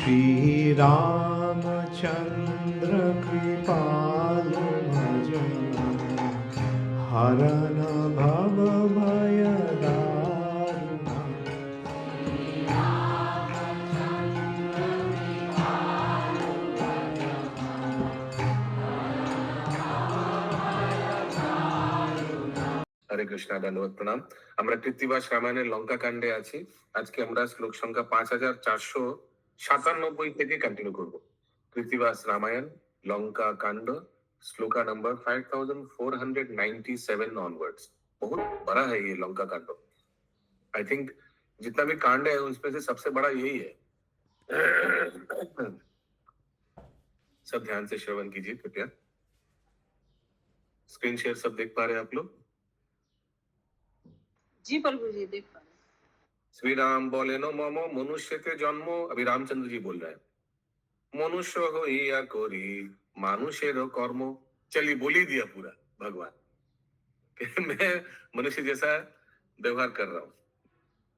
श्री रामचंद्र कृपालु भजन हरन भव भय दारुण। हरे कृष्णा, दंडवत प्रणाम। আমরা কৃত্তিবাস রামায়ণের লঙ্কা কাণ্ডে আছি। আজকে আমরা শ্লোক সংখ্যা 5497 থেকে কন্টিনিউ করব। কৃত্তিবাস রামায়ণ লঙ্কা कांड श्लोका नंबर 5497 ऑनवर्ड्स। बहुत बड़ा है ये लंका कांड। आई थिंक जितना भी कांड है उसमें से सबसे बड़ा यही है। सब ध्यान से श्रवण कीजिए कृपया। स्क्रीन शेयर सब देख पा रहे हैं आप लोग? जी प्रभु जी, देख पा रहे। श्री राम बोले नो मम मनुष्य के जन्म। अभी रामचंद्र जी बोल रहे हैं, मनुष्य होइया करी मानुषेर कर्म। चलिए बोल ही दिया पूरा भगवान कि मैं मनुष्य जैसा व्यवहार कर रहा हूं।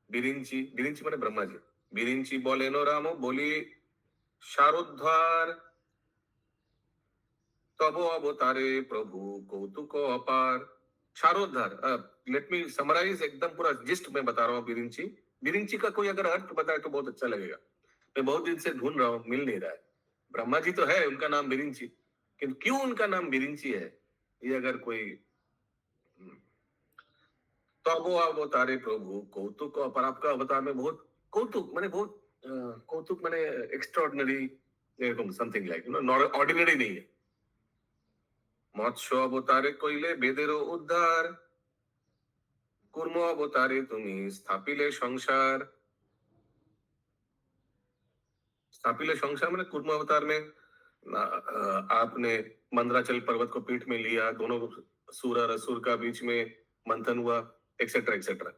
बिरिंची, बिरिंची माने ब्रह्मा जी। बिरिंची बोले नो राम बोली शारोद्धार तब अवतारे प्रभु कौतुक अपार। शारोद्धार, लेट मी समराइज एकदम पूरा जिस्ट मैं बता रहा हूँ। बिरिंची, बिरिंची का कोई अगर अर्थ बताए तो बहुत अच्छा लगेगा। मैं बहुत दिन से ढूंढ रहा हूँ, मिल नहीं रहा है। ब्रह्मा जी तो है, उनका नाम बिरिंची, किंतु क्यों उनका नाम बिरिंची है ये अगर कोई। तब अवतारे प्रभु कौतुक अपार। आपका अवतार में बहुत कौतुक माने बहुत कौतुक माने एक्स्ट्राऑर्डिनरी, एरकम समथिंग लाइक ऑर्डिनरी नहीं है। मत्स्य अवतारे कइले बेदेरो उद्धार कूर्म अवतारे तुमी स्थापिले संसार। स्थापिले संसार मैंने कूर्म अवतार में आपने मंदराचल पर्वत को पीठ में लिया, दोनों सूर और असुर का बीच में मंथन हुआ, एक्सेट्रा एक्सेट्रा।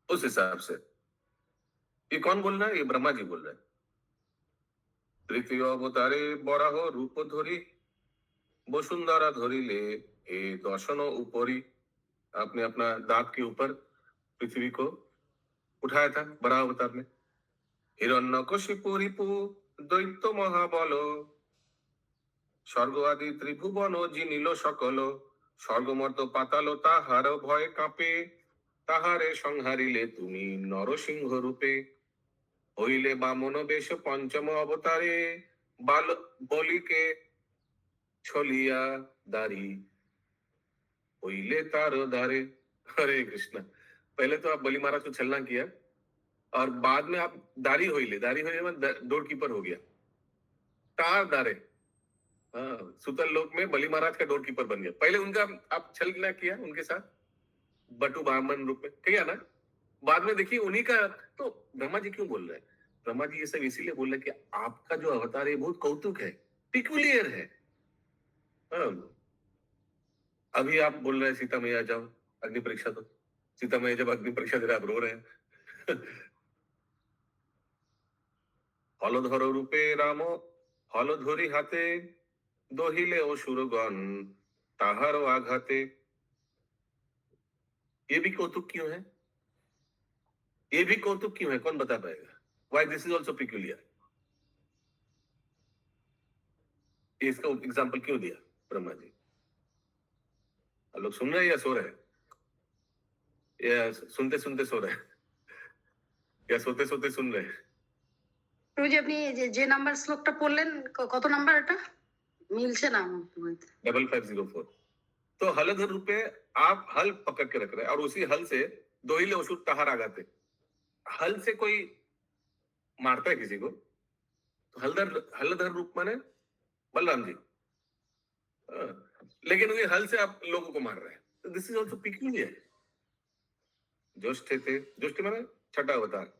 उस हिसाब से ये कौन बोल रहा है? ये ब्रह्मा जी बोल रहे हैं। तृतीय अवतारे बराह रूप धरी वसुंधरा धरिले ए दर्शन ऊपरी। आपने अपना दांत के ऊपर पृथ्वी को उठाया था बराह अवतार में। हिरण्यकशिपु रिपु दैत्य महाबल स्वर्ग आदि त्रिभुवन जिनिल सकल स्वर्गमर्त पाताल ताहार भय कापे ताहारे संहारिले तुमी नरसिंह रूपे हইলে বামন বেশ पंचम अवतारे बाल बलिके छलिया दारी हইলে तार दारे। हरे कृष्ण। पहले तो आप बलि महाराज को छलना किया और बाद में आप दारी होइले, दारी होइले मतलब डोर कीपर हो गया। तार दारे, हाँ, सुतल लोक में बलि महाराज का डोर कीपर बन गया। पहले उनका आप छलना किया उनके साथ बटु ब्राह्मण रूप में किया ना। बाद में देखिए उन्हीं का। तो ब्रह्मा जी क्यों बोल रहे हैं? ब्रह्मा जी ये सब इसीलिए बोल रहे हैं कि आपका जो अवतार है बहुत कौतुक है, पिक्यूलियर है। अभी आप बोल रहे हैं सीता मैया जाओ अग्नि परीक्षा दो। सीता मैया जब अग्नि परीक्षा दे रहे आप रो रहे हैं। हलधर रूपे राम हल धरी हाथे दहिले असुरगण ताहार आघाते। ये भी कौतुक क्यों है? ये भी कौतुक क्यों है? कौन बता पाएगा? Why this is also peculiar? इसका एग्जाम्पल क्यों दिया ब्रह्मा जी? आप लोग सुन रहे हैं या सो रहे हैं? या सुनते सुनते सो रहे हैं या सोते सोते सुन रहे हैं? প্রভুজি আপনি যে নাম্বার শ্লোকটা পড়লেন কত নাম্বার এটা মিলছে না? 5504। तो हलधर रूपे आप हल पकड़ के रख रहे हैं और उसी हल से दोहिले असुर ताहार आगाते। हल से कोई मारता है किसी को तो हलधर रूप माने बलराम जी। लेकिन ये हल से आप लोगों को मार रहे हैं। तो दिस इज ऑल्सो पिक्यूलियर। ज्येष्ठ थे, ज्येष्ठ माने छठा अवतार।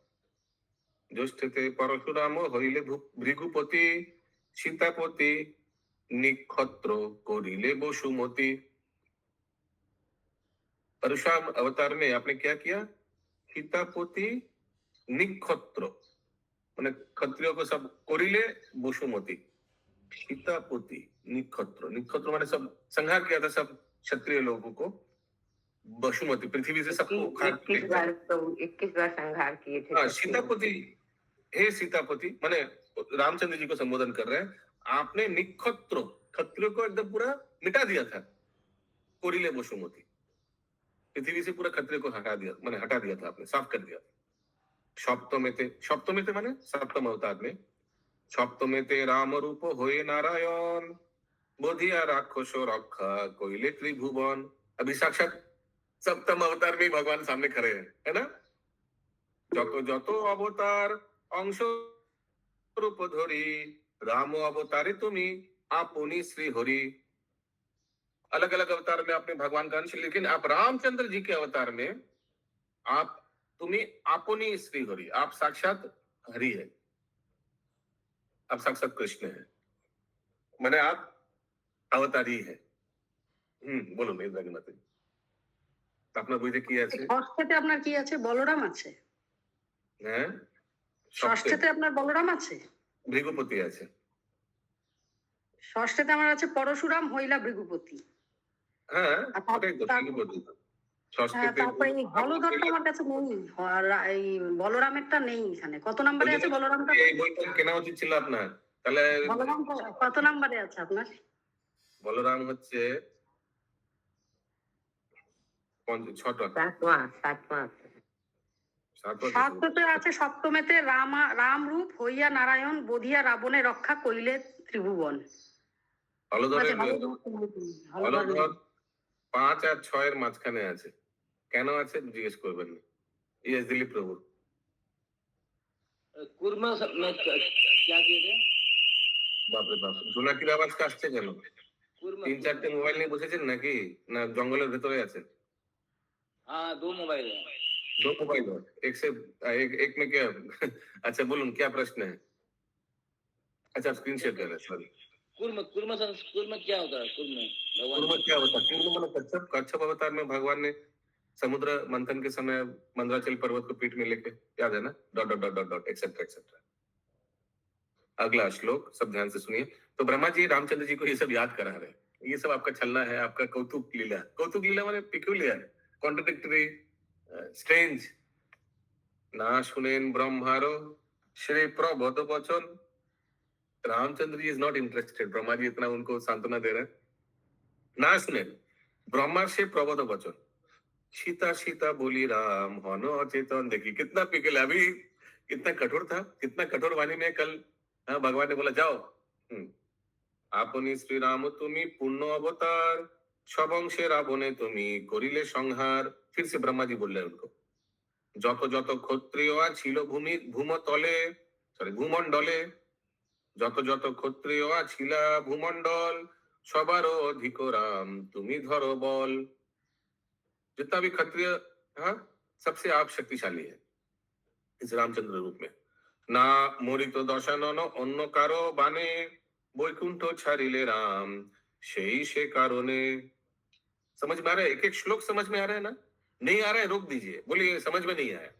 ज्येष्ठ थे परशुराम हरिले भृगुपति सीतापति निक्षत्र करिले वसुमती। परशुराम अवतार में आपने क्या किया? सीतापति निक्षत्र माने क्षत्रियो को सब करिले वसुमती। सीतापति निक्षत्र, निक्षत्र माने सब संहार किया था सब क्षत्रिय लोगों को। वसुमती पृथ्वी से सबको 21 बार संहार किए थे। हाँ, सीतापति हे सीतापति, माने रामचंद्र जी को संबोधन कर रहे हैं, आपने निक्षत्रों, क्षत्रियों को एकदम पूरा मिटा दिया था, कोरिले वसुमती, पृथ्वी से पूरा क्षत्रिय को हटा दिया, माने हटा दिया था आपने, साफ कर दिया था। सप्तमेते माने सप्तम अवतार में, सप्तमेते राम रूप होए नारायण, बोधिया राक्षस रक्षा कोइले त्रिभुवन। अभी साक्षात सप्तम अवतार में भगवान सामने खड़े हैं, है ना? যত যত অবতার অংশ रूप धरी राम अवतारे तुम्ही आपनी श्री हरि। अलग अलग अवतार में आपने भगवान का अंश, लेकिन आप रामचंद्र जी के अवतार में आप तुम्ही आपनी श्री हरि, आप साक्षात हरि है, आप साक्षात कृष्ण है, मैंने आप अवतारी है। বলুন এই জায়গাতে আপনার বইতে কি আছে? ষষ্ঠীতে আপনার কি আছে? বলরাম আছে। হ্যাঁ, ষষ্ঠীতে আপনার বলরাম আছে। ভৃগুপতি আছে। ষষ্ঠীতে আমার আছে পরশুরাম হইলা ভৃগুপতি। হ্যাঁ, আর তার- ওটাই তো তার- ভৃগুপতি। হ্যাঁ, ষষ্ঠীতে তারপরে এই হলধরটা আমার কাছে নেই। আর এই বলরামেরটা নেই এখানে। কত নাম্বারে আছে বলরামটা? এই বইটা কেনা উচিত ছিল আপনার। তাহলে বলরাম কত নাম্বারে আছে আপনার? বলরাম হচ্ছে ছটা, সাততে আছে সপ্তমেতে রাম রূপ হইয়া নারায়ণ বধিয়া রাবণে রক্ষা কইলে ত্রিভুবন। হলধরের হলধর- হলধর 5 আর 6 এর মাঝখানে আছে। কেন আছে জিজ্ঞেস করবেন না। ইয়েস দিলীপ প্রভু। कुर्मा में क्या किए थे? বাপরে বাপ, জোনাকির আওয়াজ আসছে কেন? कुर्मा 3-4টে মোবাইল নিয়ে বসেছেন নাকি, না জঙ্গলের ভেতরে আছেন? हाँ 2 मोबाइल है। 2 मोबाइल है, एक में क्या? अच्छा बोलूं, क्या प्रश्न है? अच्छा स्क्रीन शेयर कर रहे हैं, सॉरी। कुर्मा क्या होता है? भगवान कुर्म क्या होता है? कुर्म मतलब कच्छप। कच्छप अवतार में भगवान ने समुद्र मंथन के समय मंदराचल पर्वत को पीठ में लेके, याद है ना, dot dot dot dot dot etcetera etcetera. अगला श्लोक सब ध्यान से सुनिए। तो ब्रह्मा जी रामचंद्र जी को ये सब याद करा रहे हैं। ये सब आपका छलना है, आपका कौतुक लीला। कौतुक लीला माने पिक्यूलियर, कॉन्ट्रडिक्टरी, स्ट्रेंज। ना सुनेन ब्रह्मारो श्री प्रबोध वचन। Ramchandra ji is not interested, Brahma ji इतना उनको सांत्वना दे रहे हैं। ना सुनेन ब्रह्मा से प्रबोध वचन, सीता सीता बोली राम हनो अचेतन। देखिए कितना पिघल, अभी कितना कठोर था, कितना कठोर वाणी में कल भगवान ने बोला जाओ, आपनी श्री राम तुम्ही पूर्ण अवतार, सब अंशे रावणे तुम्ही करिले संहार। फिर से ब्रह्मा जी बोल रहे हैं उनको, যত যত ক্ষত্রিয় ছিল ভূমতলে, সরি ভূমণ্ডলে, যত যত ক্ষত্রিয় ছিলা ভূমণ্ডল, সবারও অধিক রাম তুমি ধরো বল। जितना भी क्षत्रिय, हाँ, सबसे आप शक्तिशाली है इस रामचंद्र रूप में। ना मोरित दशानन অন্য কারো বানে, বৈকুণ্ঠ ছাড়িলে राम সেই সে কারণে। समझ में आ रहा है? एक एक श्लोक समझ में आ रहा है ना? नहीं आ रहा है रोक दीजिए, बोलिए समझ में नहीं आया।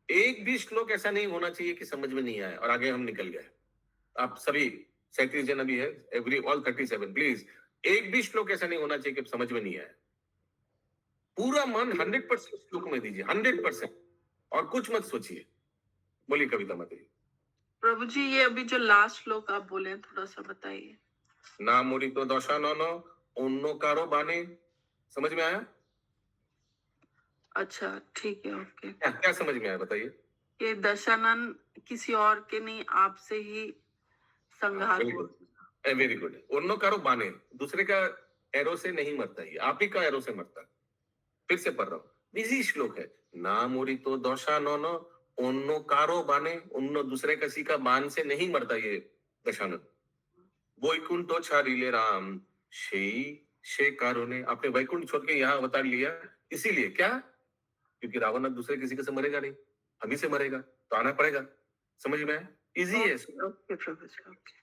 एक भी श्लोक ऐसा नहीं होना चाहिए कि समझ में नहीं आया और आगे हम निकल गए। आप सभी 37 जन अभी है, एवरी ऑल 37, प्लीज एक भी श्लोक ऐसा नहीं होना चाहिए कि समझ में नहीं आया। पूरा मन 100% श्लोक में दीजिए, 100%, और कुछ मत सोचिए। बोलिए कविता माता जी। प्रभु जी ये अभी जो लास्ट श्लोक आप बोले थोड़ा सा बताइए। ना मोरी तो दशानन অন্য কারো বানে, समझ में आया? अच्छा ठीक है, ओके। क्या समझ में आया बताइए? ये दशानन किसी और के नहीं, आपसे ही संहार हो। Very good. অন্য কারো বানে, दूसरे का एरो से नहीं मरता, ये आप ही का एरो से मरता। फिर से पढ़ रहा हूँ, इजी श्लोक है। ना मोरी तो दशानन অন্য কারো বানে, অন্য दूसरे किसी का बाण से नहीं मरता ये दशानन। বৈকুণ্ঠ ছাড়িলে राम সেই সে কারণে। आपने वैकुंठ छोड़ के यहाँ अवतार लिया, इसीलिए क्या? क्योंकि रावण दूसरे किसी के से मरेगा नहीं, हम ही से मरेगा, तो आना पड़ेगा। समझ में आया? इजी है। ओके प्रभु जी, ओके।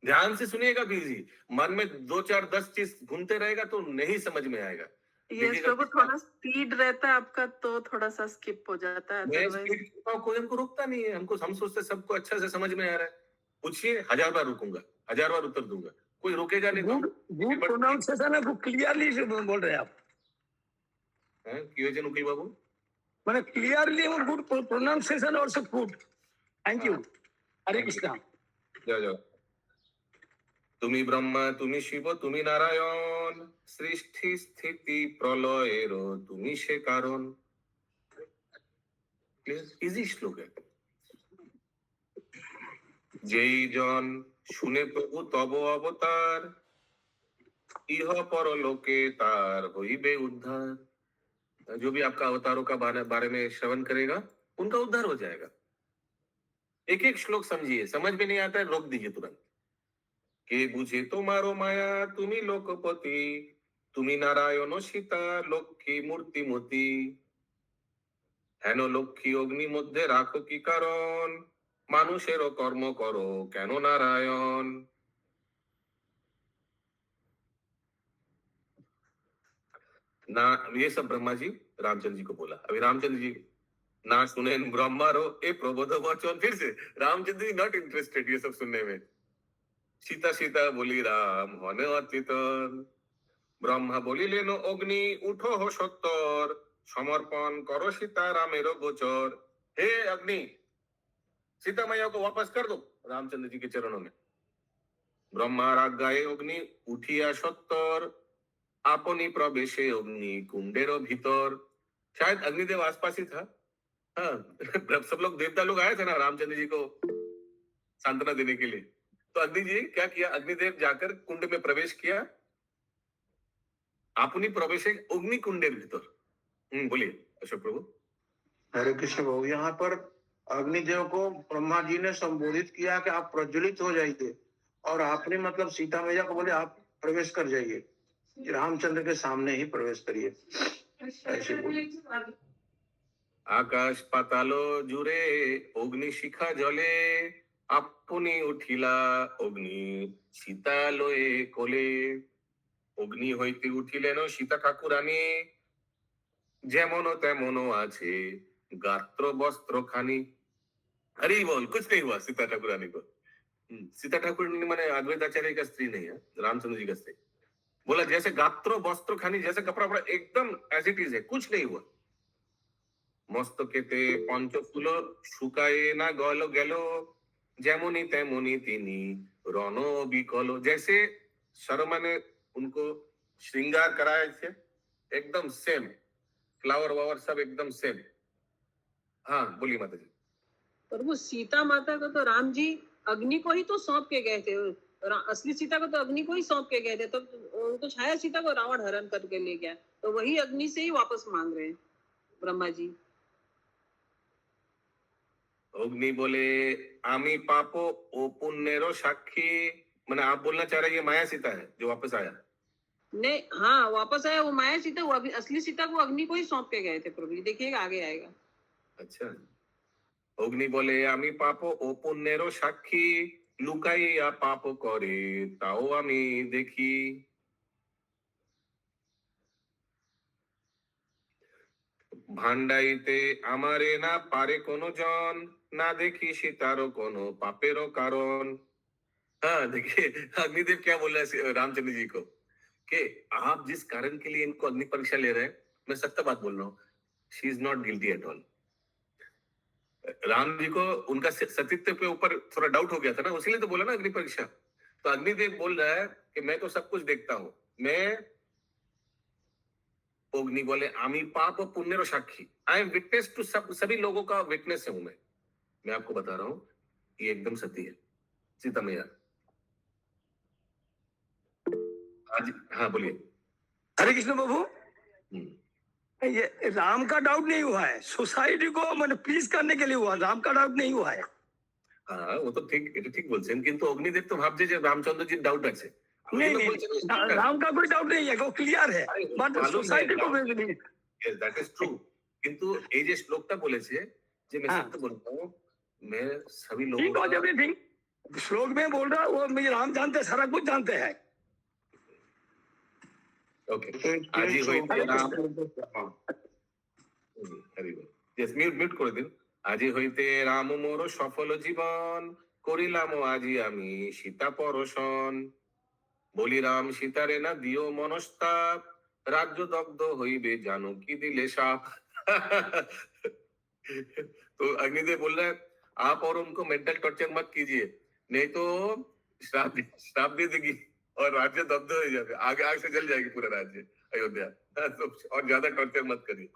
ध्यान से सुनिएगा भी इजी। मन में 2 4 10 चीज घूमते रहेगा तो नहीं समझ में आएगा। यस प्रभु, थोड़ा स्पीड रहता है आपका तो थोड़ा सा स्किप हो जाता है, मैं अदरवाइज स्पीड करता हूं, कोई हमको रोकता नहीं है। हम सोचते सबको अच्छा से समझ में आ रहा है। पूछिए, 1000 बार रुकूंगा, 1000 बार उत्तर दूंगा, कोई रोकेगा नहीं। गुड प्रोनाउंसिएशन है, वो क्लियरली बोल रहे हैं आप। কি হয়েছে উকিল বাবু? মানে ক্লিয়ারলি এবং good pronunciation also good. Thank you. Hare Krishna. জয় জয়। তুমি ব্রহ্মা, তুমি শিব, তুমি নারায়ণ, সৃষ্টি স্থিতি প্রলয়েরও তুমি সে কারণ। ইজি শ্লোক একদম। যেই জন শুনে প্রভু তব অবতার, इह परलोके तार होइबे उद्धार। जो भी आपका अवतारों का बारे में श्रवण करेगा उनका उद्धार हो जाएगा। एक एक श्लोक समझिए, समझ में नहीं आता है रोक दीजिए तुरंत। के बुझे तुम्हारो माया तुम्ही लोकपति, তুমি নারায়ণ সীতা লক্ষ্মী মূর্তিমতি, হেন লক্ষ্মী অগ্নি মধ্যে রাখো কি কারণ, মানুষেরও কর্ম করো কেন নারায়ণ। ना ये सब ब्रह्मा जी रामचंद्र जी को बोला। अभी रामचंद्र जी ना सुने ब्रह्मा रो ए प्रबोध वचन। फिर से रामचंद्र जी नॉट इंटरेस्टेड ये सब सुनने में। सीता सीता बोली राम होने अतीत, ब्रह्मा बोली लेनो अग्नि उठो हो सत्तर, समर्पण करो सीता रामेरो गोचर। हे अग्नि, सीता मैया को वापस कर दो रामचंद्र जी के चरणों में। ब्रह्मा आज्ञाए अग्नि उठिया सत्तर, आपनी प्रवेशे अग्नि कुंडेरो भीतर। शायद अग्निदेव आसपास ही था। हाँ सब लोग देवता लोग आए थे ना रामचंद्र जी को सांत्वना देने के लिए। तो अग्नि जी क्या किया, अग्निदेव जाकर कुंड में प्रवेश किया, अपनी प्रवेशे अग्नि कुंडे भीतर। बोलिए अशोक प्रभु। हरे कृष्ण प्रभु। यहाँ पर अग्निदेव को ब्रह्मा जी ने संबोधित किया कि आप प्रज्वलित हो जाइए, और आपने मतलब सीता मैया को बोले आप प्रवेश कर जाइए, रामचंद्र के सामने ही प्रवेश करिए, ऐसे बोले। आकाश पातालो जुरे अग्नि शिखा जले, अपनी उठिला अग्नि सीता लोए कोले। अग्नि হইতে উঠিলেন সীতা ঠাকুরানী, যেমন তেমন আছে গাত্র বস্ত্র খানি। अरे बोल कुछ नहीं हुआ सीता ठाकुरानी को। सीता ठाकुरानी माने अद्वैताचार्य का स्त्री नहीं है, रामचंद्र जी का स्त्री। बोला जैसे गात्रो वस्त्र खानी, जैसे कपड़ा पड़ा एकदम एज इट इज है, कुछ नहीं हुआ। মস্তকেতে পঞ্চফুল শুকায়ে না গল গেল, যেমনি তেমনি তিনি রণ বিকল। जैसे शर्मा ने उनको श्रृंगार कराए थे एकदम सेम, फ्लावर वावर सब एकदम सेम। हाँ बोलिए माता जी। प्रभु सीता माता को तो राम जी अग्नि को ही तो सौंप के गए थे, असली सीता को तो अग्नि को ही सौंप के गए थे। तो उनको छाया सीता को रावण हरण करके ले गया, तो वही अग्नि से ही वापस मांग रहे हैं ब्रह्मा जी। अग्नि बोले आमी पापो ओ पुण्यरो साक्षी, मैंने आप बोलना चाह रहे हैं ये माया सीता है जो वापस आया। नहीं, हाँ वापस आया वो माया सीता, वो असली सीता को अग्नि को ही सौंप के गए थे प्रभु जी। देखिएगा आगे आएगा। अच्छा, अग्नि बोले आमी पापो ओ पुण्यरो साक्षी, लुकाइया पाप करे ताओ आमी देखी। ভান্ডাইতে আমারে না পারে কোনো জন, না দেখি সীতারও কোনো পাপেরও কারণ। हाँ देखिए अग्निदेव क्या बोल रहा है रामचंद्र जी को कि आप जिस कारण के लिए इनको अग्नि परीक्षा ले रहे हैं, मैं सत्य बात बोल रहा हूँ, she is not guilty at all. Ram ji को उनका सतीत्व पे ऊपर थोड़ा डाउट हो गया था ना, उसीलिए तो बोला ना अग्नि परीक्षा। तो अग्निदेव बोल रहा है कि मैं तो सब कुछ देखता हूँ। मैं अग्नि बोले आमी पाप और पुण्य साक्षी, आई एम विटनेस टू सभी लोगों का विटनेस हूं मैं आपको बता रहा हूं ये एकदम सत्य है। सीता मैया आज, हाँ बोलिए। हरे कृष्ण प्रभु। ये राम का डाउट नहीं हुआ है, सोसाइटी को मैंने प्लीज करने के लिए हुआ, राम का डाउट नहीं हुआ है। हाँ वो तो ठीक बोलছেন, কিন্তু অগ্নিদেব তো ভাবছে যে রামচন্দ্রজির ডাউট আছে। नहीं नहीं, राम का कोई डाउट नहीं है, वो क्लियर है, बट सोसाइटी को भेज नहीं। Yes that is true. কিন্তু এই যে শ্লোকটা বলেছে যে मैं सत्य बोलता हूं, मैं सभी लोगों का एवरीथिंग श्लोक में बोल रहा, वो मुझे राम जानते, सारा कुछ जानते हैं। ओके আজি হইতে রাম, হরি বল। यस মিউট করে দিন। আজি হইতে রাম মোর সফল জীবন, করিলাম আজি আমি সীতা পরশন। বলি রাম সীতারে না দিও মনস্তাপ, রাজ্য দগ্ধ হইবে জানো কি দিলে সাপ। तो अग्निदेव बोल रहा है आप और उनको मेंटल टॉर्चर मत कीजिए, नहीं तो श्राप दे देगी और राज्य दग्ध हो जाएगा, आगे आग से जल जाएगी पूरा राज्य अयोध्या। तो और ज्यादा टॉर्चर मत करिए।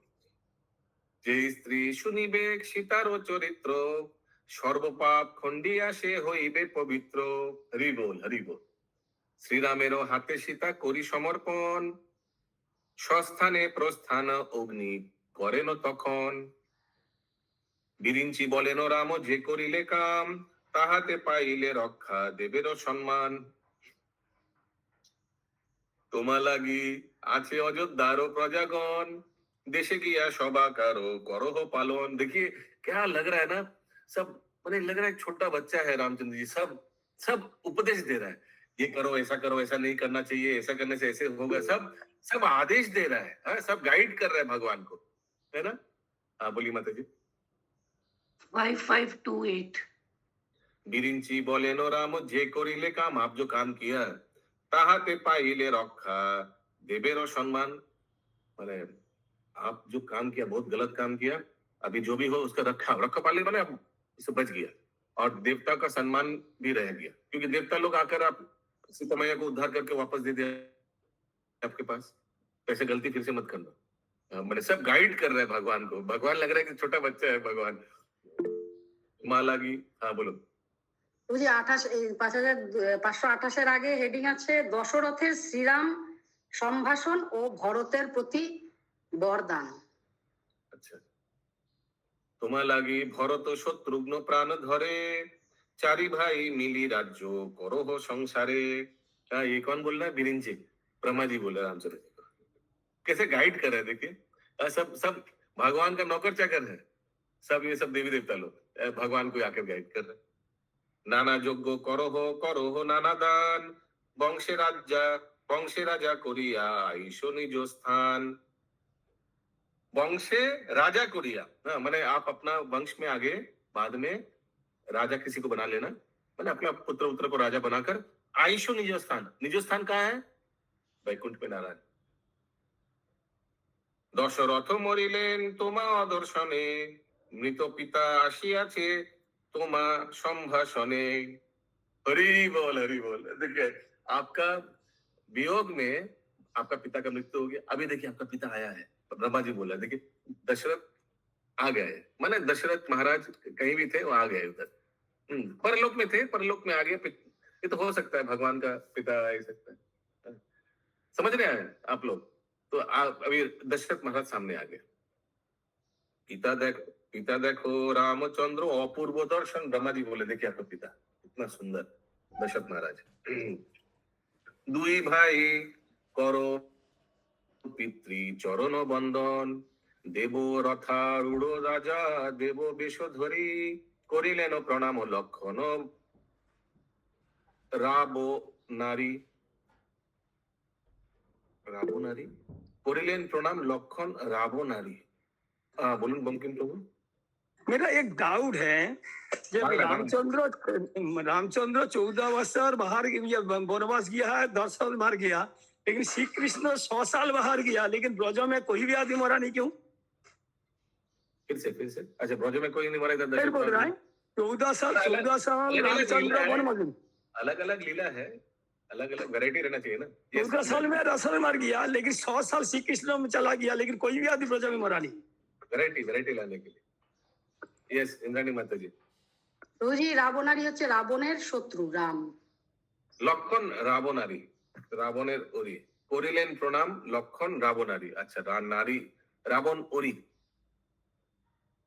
যে স্ত্রী শুনিবে সীতার চরিত্র, সর্বপাপ খণ্ডিয়া সে হইবে পবিত্র। হরি বল হরি বল। শ্রীরামেরও হাতে সীতা করি সমর্পণ, স্বস্থানে প্রস্থান অগ্নি করেন তখন। বিরিঞ্চি বলেন রাম যে করিলে কাম, তাহাতে পাইলে রক্ষা দেবেরও সম্মান। তোমা লাগি আছে অযোধ্যারও प्रजागण, देशे किया सभा करो करह पालन। देखिए क्या लग रहा है ना, सब मैंने लग रहा है छोटा बच्चा है रामचंद्र जी, सब सब उपदेश दे रहा है, ये करो ऐसा नहीं करना चाहिए, ऐसा करने से ऐसे होगा, सब सब आदेश दे रहा है, हाँ, सब गाइड कर रहा है भगवान को, है ना। हाँ बोलिए माता जी। 5528 बिरिंची बोले नो राम जे करिले काम, आप जो काम किया ताहाते पाइले रक्षा देवेरो सम्मान। माने आप जो काम किया बहुत गलत काम किया, अभी जो भी हो उसका रखा रखा पाले माने आप इससे बच गया और देवता का सम्मान भी रह गया, क्योंकि देवता लोग आकर आप सीता मैया को उद्धार करके वापस दे दिया आपके पास। तो ऐसे गलती फिर से मत करना। मैंने सब गाइड कर रहा है भगवान को, भगवान लग रहा है कि छोटा बच्चा है भगवान। माला की हाँ बोलो। বুঝি 528 আগে হেডিং আছে দশরথের শ্রীরাম সম্ভাষণ ও ভরতের প্রতি বরদান। আচ্ছা, তোমা লাগি ভরত শত্রুঘ্ন প্রাণ ধরে, चारी भाई मिली राज्य करो संसारे। हाँ ये कौन बोल रहा है? बिरिंची ब्रह्मा जी बोल रहे हैं रामचंद्र जी को। कैसे गाइड कर रहे हैं देखिए, सब सब भगवान का नौकर चाकर है, सब ये सब देवी देवता लोग भगवान को आकर गाइड कर रहे हैं। नाना यज्ञ करो हो नाना दान, वंशे राजा करिया आईशो निज स्थान। वंशे राजा करिया, हाँ, माने आप अपना वंश में आगे बाद में राजा किसी को बना लेना, मैंने अपना पुत्र उत्तर को राजा बनाकर आईशो निज स्थान। निज स्थान कहाँ है? वैकुंठ में नारायण। दशरथ मरिलेन तोमा अदर्शने, मृत पिता आशियाछे तोमा संभाषणे। हरि बोल हरि बोल। देखिए आपका वियोग में आपका पिता का मृत्यु हो गया, अभी देखिए आपका पिता आया है, ब्रह्मा जी बोला देखिए दशरथ आ गए, माने दशरथ महाराज कहीं भी थे वो आ गए उधर, परलोक में थे, परलोक में आ गए। ये तो हो सकता है भगवान का पिता आ ही सकता है, समझ रहे हैं आप लोग। तो अभी दशरथ महाराज सामने आ गए। पिता देखो रामचंद्र अपूर्व दर्शन। ब्रह्मा जी बोले देखिए आपका पिता इतना सुंदर, दशरथ महाराज। दुई भाई करो पितृ चरण बंदन, देव रथारूढ़ राजा देव बेश धरी, करिलेन प्रणाम लक्षण राबो नारी। राबो नारी करिलेन प्रणाम लक्षण राबो नारी। बोलून बंकिम प्रभु। मेरा एक डाउट है, जब रामचंद्र 14 वर्ष बाहर वनवास गया है, 10 साल बाहर गया, लेकिन श्री कृष्ण 100 साल बाहर गया, लेकिन ब्रजों में कोई भी आदमी मरा नहीं, क्यों? फिर से अच्छा, ब्रजों में कोई नहीं मरा था। फिर बोल रहा है 14 साल रामचंद्र वनवास। अलग अलग लीला है, अलग अलग वैरायटी रहना चाहिए ना। 14 साल में रसल मर गया, लेकिन 100 साल श्री कृष्ण में चला गया, लेकिन कोई भी आदमी ब्रजों में मरा नहीं। वैरायटी लाने के लिए। यस इंद्राणी माता जी। রোজি রাবণারি হচ্ছে রাবণের শত্রু রাম। লক্ষণ রাবণারী, রাবণের ওরি। করিলেন প্রণাম লক্ষণ রাবণারী। अच्छा नारी रावण ओरी,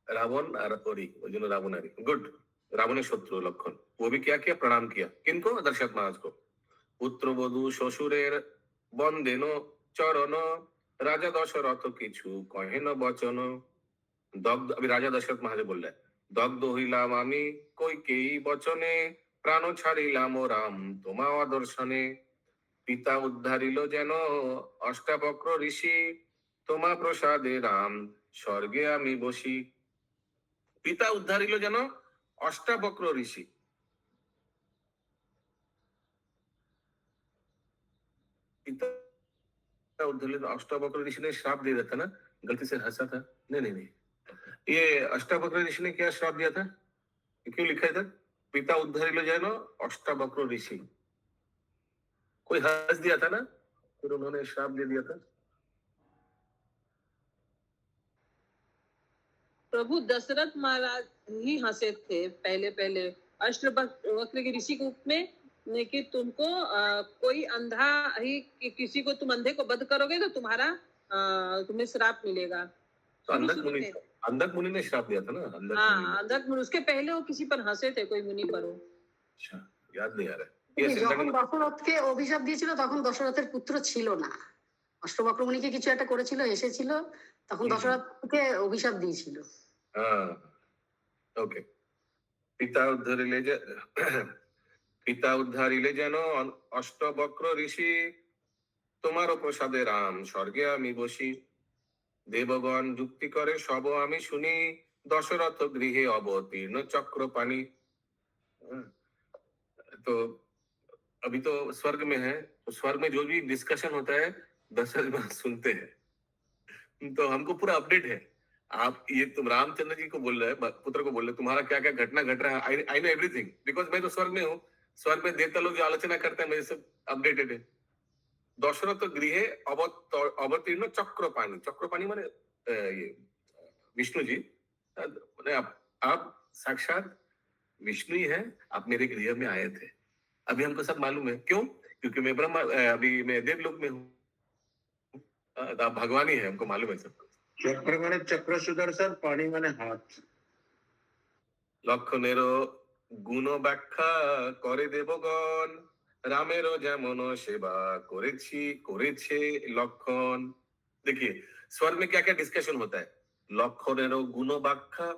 रावण और ओरी, वो जो रावणारी। गुड। रावण शत्रु लक्षण, वो भी क्या किया? प्रणाम किया। किनको? दशरथ महाराज को। पुत्र बधू शशुरेर बंदेनो चरण, राजा दशरथ किछु कहेन वचन। दग्ध, अभी राजा दशरथ महाराज बोल रहे हैं, दग्ध हইলাম আমি কইকেয়ী বচনে, প্রাণ ছাড়িলাম রাম তোমা অদর্শনে। পিতা উদ্ধারিল যেন অষ্টাবক্র ঋষি, তোমা প্রসাদে রাম স্বর্গে আমি বসি। পিতা উদ্ধারিল যেন অষ্টাবক্র ঋষি। पिता उद्धरिल अष्टावक्र ऋषि ने श्राप दे दिया था ना, गलती से हंसा था। नहीं, ये अष्टावक्र ऋषि ने क्या श्राप दिया था? क्यों लिखा है था पिता उद्धारिलो जैनो अष्टावक्र ऋषि? कोई हंस दिया था ना, फिर उन्होंने श्राप दे दिया था। प्रभु दशरथ महाराज ही हंसे थे पहले पहले अष्टवक्र के ऋषि के रूप में कि तुमको कोई अंधा ही किसी को तुम अंधे को वध करोगे तो तुम्हें श्राप मिलेगा। तो अंधक मुनि ने श्राप दिया था ना, अंधक मुनि। उसके पहले वो किसी पर हंसे थे, कोई मुनि पर हो। अच्छा, याद नहीं आ रहा है। যখন দশরথকে অভিশাপ দিয়েছিল তখন দশরথের পুত্র ছিল না, অষ্টবক্র মুনিকে কিছু একটা করেছিল, এসেছিল, তখন দশরথকে অভিশাপ দিয়েছিল। ওকে, পিতা উদ্ধারিলে যেন অষ্টবক্র ঋষি, তোমারও প্রসাদে রাম স্বর্গে আমি বসি। দেবগণ যুক্তি করে সব আমি শুনি, দশরথ গৃহে অবতীর্ণ চক্রপাণি। तो अभी तो स्वर्ग में है, तो स्वर्ग में जो भी डिस्कशन होता है दशरथ में सुनते हैं। तो हमको पूरा अपडेट है। आप ये तुम रामचंद्र जी को बोल रहे हैं, पुत्र को बोल रहे हैं, तुम्हारा क्या क्या घटना घट रहा है, आई नो एवरीथिंग, बिकॉज मैं तो स्वर्ग में हूँ। स्वर्ग में देवता लोग जो आलोचना करते हैं, मेरे सब अपडेटेड है। दशरथ गृहे अवतीर्ण चक्रपाणी, चक्रपाणी माने ये विष्णु जी, आप साक्षात विष्णु ही है, आप मेरे गृह में आए थे। अभी हमको सब मालूम है, क्यों? क्योंकि मैं ब्रह्मा, अभी मैं देवलोक में हूँ, आप भगवान ही है, हमको मालूम है सब। चक्र माने चक्र सुदर्शन, पानी माने हाथ। লক্ষণেরও গুণ ব্যাখ্যা করে দেবগণ, রামেরও যেমন সেবা করেছে লক্ষণ। देखिए स्वर्ग में क्या क्या डिस्कशन होता है। লক্ষণেরও গুণ ব্যাখ্যা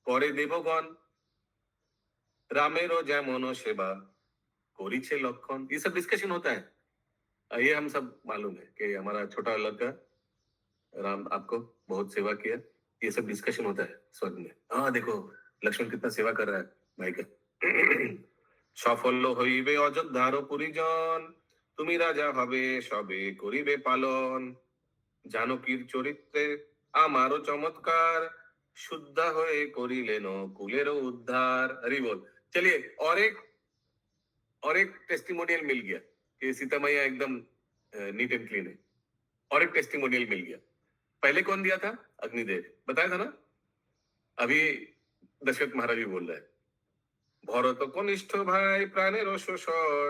করে দেবগণ, रामेरो जैमोनो सेवा कोरिचे लक्षण, ये सब डिस्कशन होता है। ये हम सब मालूम है कि हमारा छोटा लड़का राम आपको बहुत सेवा किया, ये सब डिस्कशन होता है स्वर्ग में। हाँ देखो लक्ष्मण कितना सेवा कर रहा है भाई का। सफल হইবে অযোধ্যার পরিজন, তুমি রাজা হবে সবে করিবে পালন। জানকীর চরিত্রে আমারও চমৎকার, शुद्ध होए करिलेन कुलेरो उद्धार। हरि बोल। चलिए और एक टेस्टिमोनियल मिल गया कि सीता मैया एकदम नीट एंड क्लीन है। और एक टेस्टिमोनियल मिल गया। पहले कौन दिया था? अग्निदेव, बताया था ना। अभी दशरथ महाराज भी बोल रहे हैं, भरत कनिष्ठ भाई प्राणेर शोषर,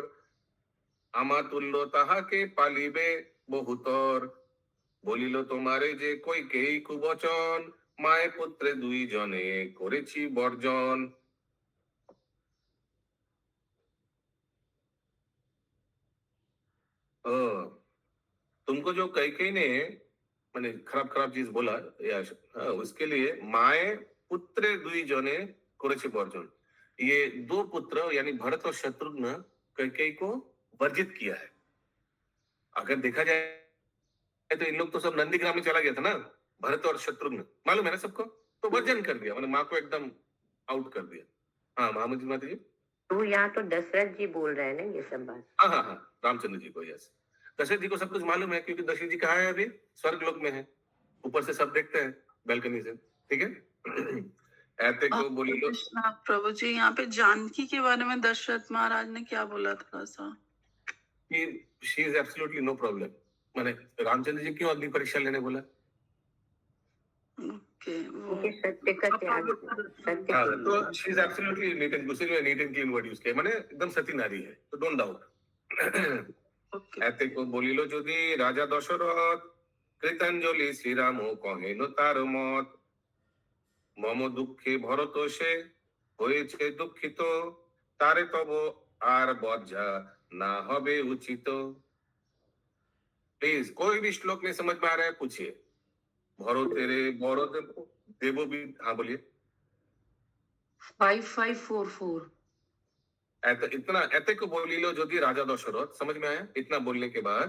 आमा तुल्य ताहाके पालिबे बहुतर, বলিল তোমারে যে কই কেই কুবচন, মায়ে পুত্রে দুই জনে করেছি বর্জন। तुमको जो कैकेयी ने माने खराब चीज बोला या उसके लिए माए पुत्रे दुई जने करेছে বর্জন। ये दो पुत्र यानी भरत और शत्रुघ्न कैकेयी को वर्जित किया है। अगर देखा जाए तो इन लोग तो सब नंदीग्राम में चला गया था ना, भरत और शत्रुघ्न, मालूम है ना सबको। तो वर्जन कर दिया, माँ को एकदम आउट कर दिया। हाँ महामती माता जी। तो यहाँ तो दशरथ जी बोल रहे हैं ना ये सब बात। हाँ रामचंद्र जी को। यस, दशरथ जी को सब कुछ मालूम है, क्योंकि दशरथ जी कहाँ है अभी? स्वर्ग लोक में है, ऊपर से सब देखते हैं बैल्कनी से। ठीक है। ऐते को बोली लो। प्रभु जी यहाँ पे जानकी के बारे में दशरथ महाराज ने क्या बोला थोड़ा सा? कि she is absolutely no problem. माने रामचंद्र जी क्यों अग्नि परीक्षा लेने बोला? सत्य का त्याग, सत्य। हाँ, तो she is absolutely neat and clean word use किया, माने एकदम सती नारी है, तो डोंट डाउट। ऐते को बोली लो যদি রাজা দশরথ, কৃতাঞ্জলি শ্রীরাম কহেন তার মত, মম দুঃখে ভরত সে হয়েছে দুঃখিত, তারে তব আর বজ্জা না হবে উচিত। प्लीज कोई भी श्लोक नहीं समझ में आ रहा है पूछिए। भरो तेरे भरो देवो भी। हाँ बोलिए। 5544 इतना ऐते को बोली लो जो दी राजा दशरथ, समझ में आया? इतना बोलने के बाद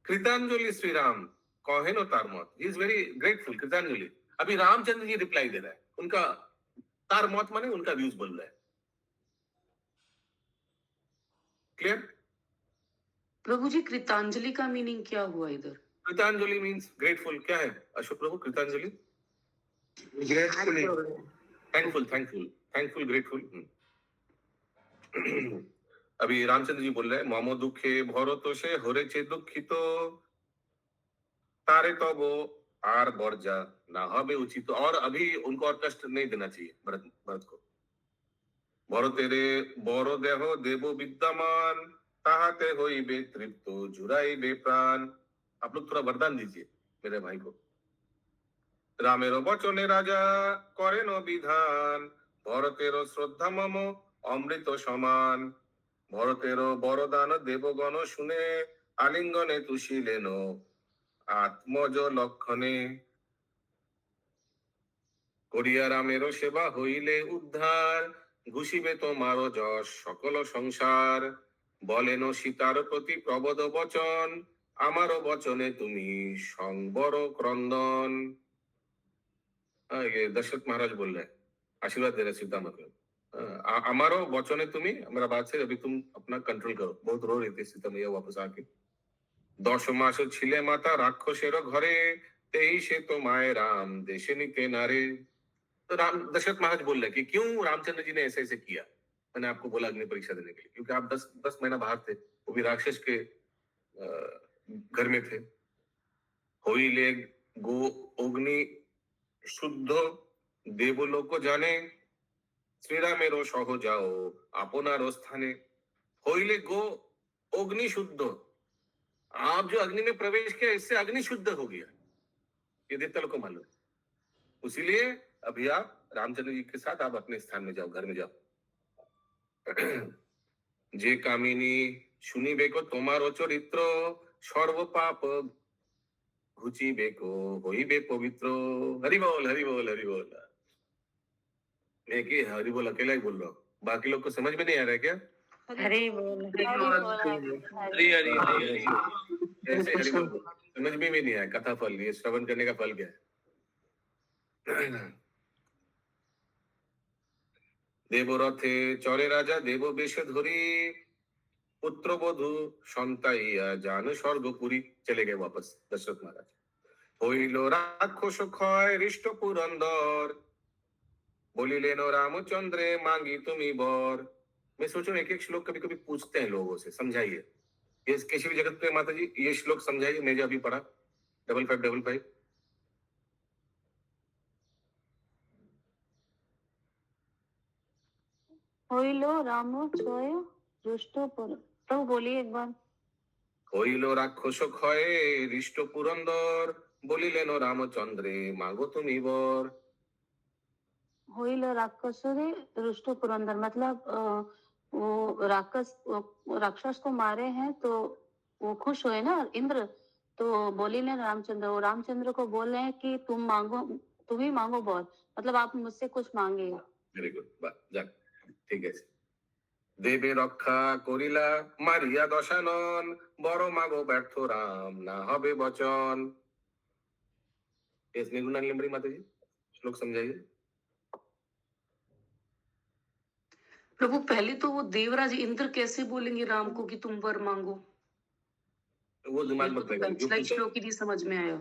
कृतांजलि श्री राम कहेनो तार मत, ही इज वेरी ग्रेटफुल। कृतांजलि। अभी रामचंद्र जी रिप्लाई दे रहा है, उनका तार मत माने उनका व्यूज बोल रहा है। क्लियर? प्रभु जी कृतांजलि का मीनिंग क्या हुआ इधर? कृतांजलि मीन्स ग्रेटफुल। क्या है अशोक प्रभु कृतांजलि? Gratefully thankful grateful. अभी रामचंद्र जी बोल रहे हैं, मम दुखे भरत से हरेছে দুঃখিত तारे तब आर बर्जा ना हबे उचित। और अभी उनको और कष्ट नहीं देना चाहिए भरत को। भरतेरे बड़ देह देव विद्यमान ताहाते होइबे तृप्त जुराइबे प्राण। आप लोग थोड़ा वरदान दीजिए मेरे भाई को। रामेर बचने राजा करेन विधान भरतेर श्रद्धा मम अमृत समान। भरतेर बरदान देवगण शुने आलिंगने तुषिलेन आत्मज लक्षणे। करिया रामेर सेवा हইলে उद्धार घुषिबे तोमार যশ सकल संसार। বলেন সীতার প্রতি প্রবদ বচন আমার বচনে তুমি সংবর क्रंदन। ये दशरथ महाराज बोल रहे हैं, आशीर्वाद दे रहे सीता मतलब। हमारो वचने तुम्ही, हमारा बात से अभी तुम अपना कंट्रोल करो। बहुत रो रही थी सीता मैया वापस आके। 10 मास छिले माता राक्षसेर घरे तेई से तो माए राम देशे निते नारे। तो राम दशरथ महाराज बोल रहे कि क्यों रामचंद्र जी ने ऐसे ऐसे किया। मैंने आपको बोला अग्नि परीक्षा देने के लिए, क्योंकि आप 10 महीना बाहर थे, वो भी राक्षस के घर में थे। होइले गो अग्नि शुद्ध देवलोक जाने श्रीरामेरो सह जाओ आपनारो स्थाने। होइले गो अग्नि शुद्ध, आप जो अग्नि में प्रवेश किया इससे अग्नि शुद्ध हो गया, ये देवता लोग को मालूम। इसीलिए अभी आप रामचंद्र जी के साथ आप अपने स्थान में जाओ, घर में जाओ। जे कामिनी शुनिबे को तुम्हारो चरित्र सर्व पाप घुचिबे को होइबे पवित्र। हरि बोल हरि बोल हरि बोल। मैं कि हरि बोल अकेला ही बोल रहा हूँ, बाकी लोग को समझ में नहीं आ रहा है क्या? हरे बोल हरी हरी हरी ऐसे हरि बोल समझ में भी नहीं आया। कथा फल, ये श्रवण करने का फल क्या है? देवरथे चरे राजा देव बेश धरी पुत्र बधू सन्ताइया जान स्वर्गपुरी। चले गए वापस दशरथ महाराज। হইল রাক্ষস ক্ষয় হৃষ্ট পুরন্দর बोलिलेन रामचंद्रे मांगी तुम्ही बर। मैं सोचूं एक एक श्लोक कभी कभी पूछते हैं लोगों से, समझाइए। ये केशवी जगत पे माता जी ये श्लोक समझाइए, मैं जो अभी पढ़ा 5555। होइलो रामो चोय रुष्टो पुर। प्रभु बोलिए एक बार। হইল রাক্ষস ক্ষয়ে হৃষ্ট পুরন্দর বলিলেন রামচন্দ্রে মাগো তুমি बर। होइलो राक्षसों रुष्टो पुरंदर मतलब वो राक्षस को मारे हैं तो वो खुश हुए ना इंद्र। तो बोली ने रामचंद्र, वो रामचंद्र को बोल रहे हैं कि तुम मांगो, तुम ही मांगो बहुत, मतलब आप मुझसे कुछ मांगे। वेरी गुड, ठीक है। देवे रक्षा करिला मारिया दशानन बड़ मागो व्यर्थ राम ना हबे वचन। इस निर्गुण निलंबरी माता जी श्लोक समझाइए। प्रभु पहले तो वो देवराज इंद्र कैसे बोलेंगे राम को कि तुम वर मांगो? वो दिमाग मत लगाइए, श्लोक ही नहीं समझ में आया।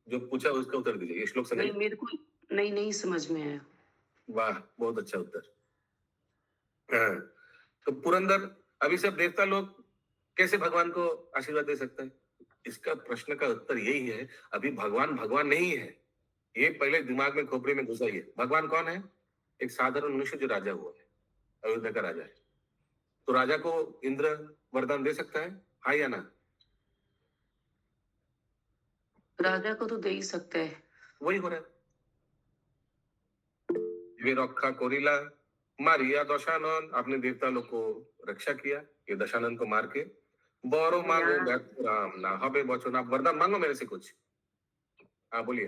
जो पूछा उसका उत्तर दीजिए। ये श्लोक समझाइए। मेरे को नहीं समझ में आया। वाह, बहुत अच्छा उत्तर। तो पुरंदर, अभी सब देवता लोग कैसे भगवान को आशीर्वाद दे सकते हैं? इसका प्रश्न का उत्तर यही है, अभी भगवान नहीं है। ये पहले दिमाग में खोपड़े में घुसाइए। भगवान कौन है? एक साधारण मनुष्य जो राजा हुआ है, अयोध्या का राजा है। तो राजा को इंद्र वरदान दे सकता है, हाँ या ना? राजा को तो दे ही सकता है। वही हो रहा है। वे रक्षा कोरिला मारिया दशानन, आपने देवता लोग को रक्षा किया, ये दशानन को मार के। बड़ो मांगो व्यर्थ राम ना हबे वचन। आप वरदान मांगो मेरे से कुछ। हाँ बोलिए।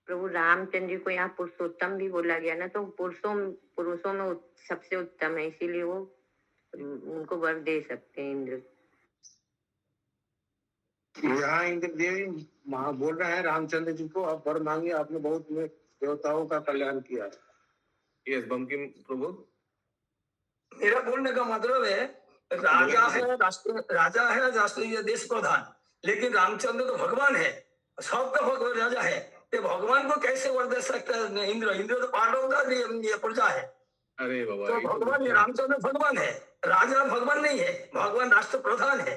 प्रभु रामचंद्र जी को यहाँ पुरुषोत्तम भी बोला गया ना, तो पुरुषों में सबसे उत्तम है, इसीलिए वो उनको वर दे सकते हैं इंद्र। यहाँ इंद्र देवी बोल रहे हैं रामचंद्र जी को, आप वर मांगिए, आपने बहुत देवताओं का कल्याण किया। यस बंकिम प्रभु। मेरा बोलने का मतलब है राजा है राष्ट्रीय देश प्रधान, लेकिन रामचंद्र तो भगवान है, सबका भगवान राजा है। ये भगवान को कैसे वर दे सकता है इंद्र? इंद्र तो पांडव का ये प्रजा है, अरे बाबा तो ये तो भगवान रामचंद्र भगवान है, राजा भगवान नहीं है, भगवान राष्ट्र प्रधान है।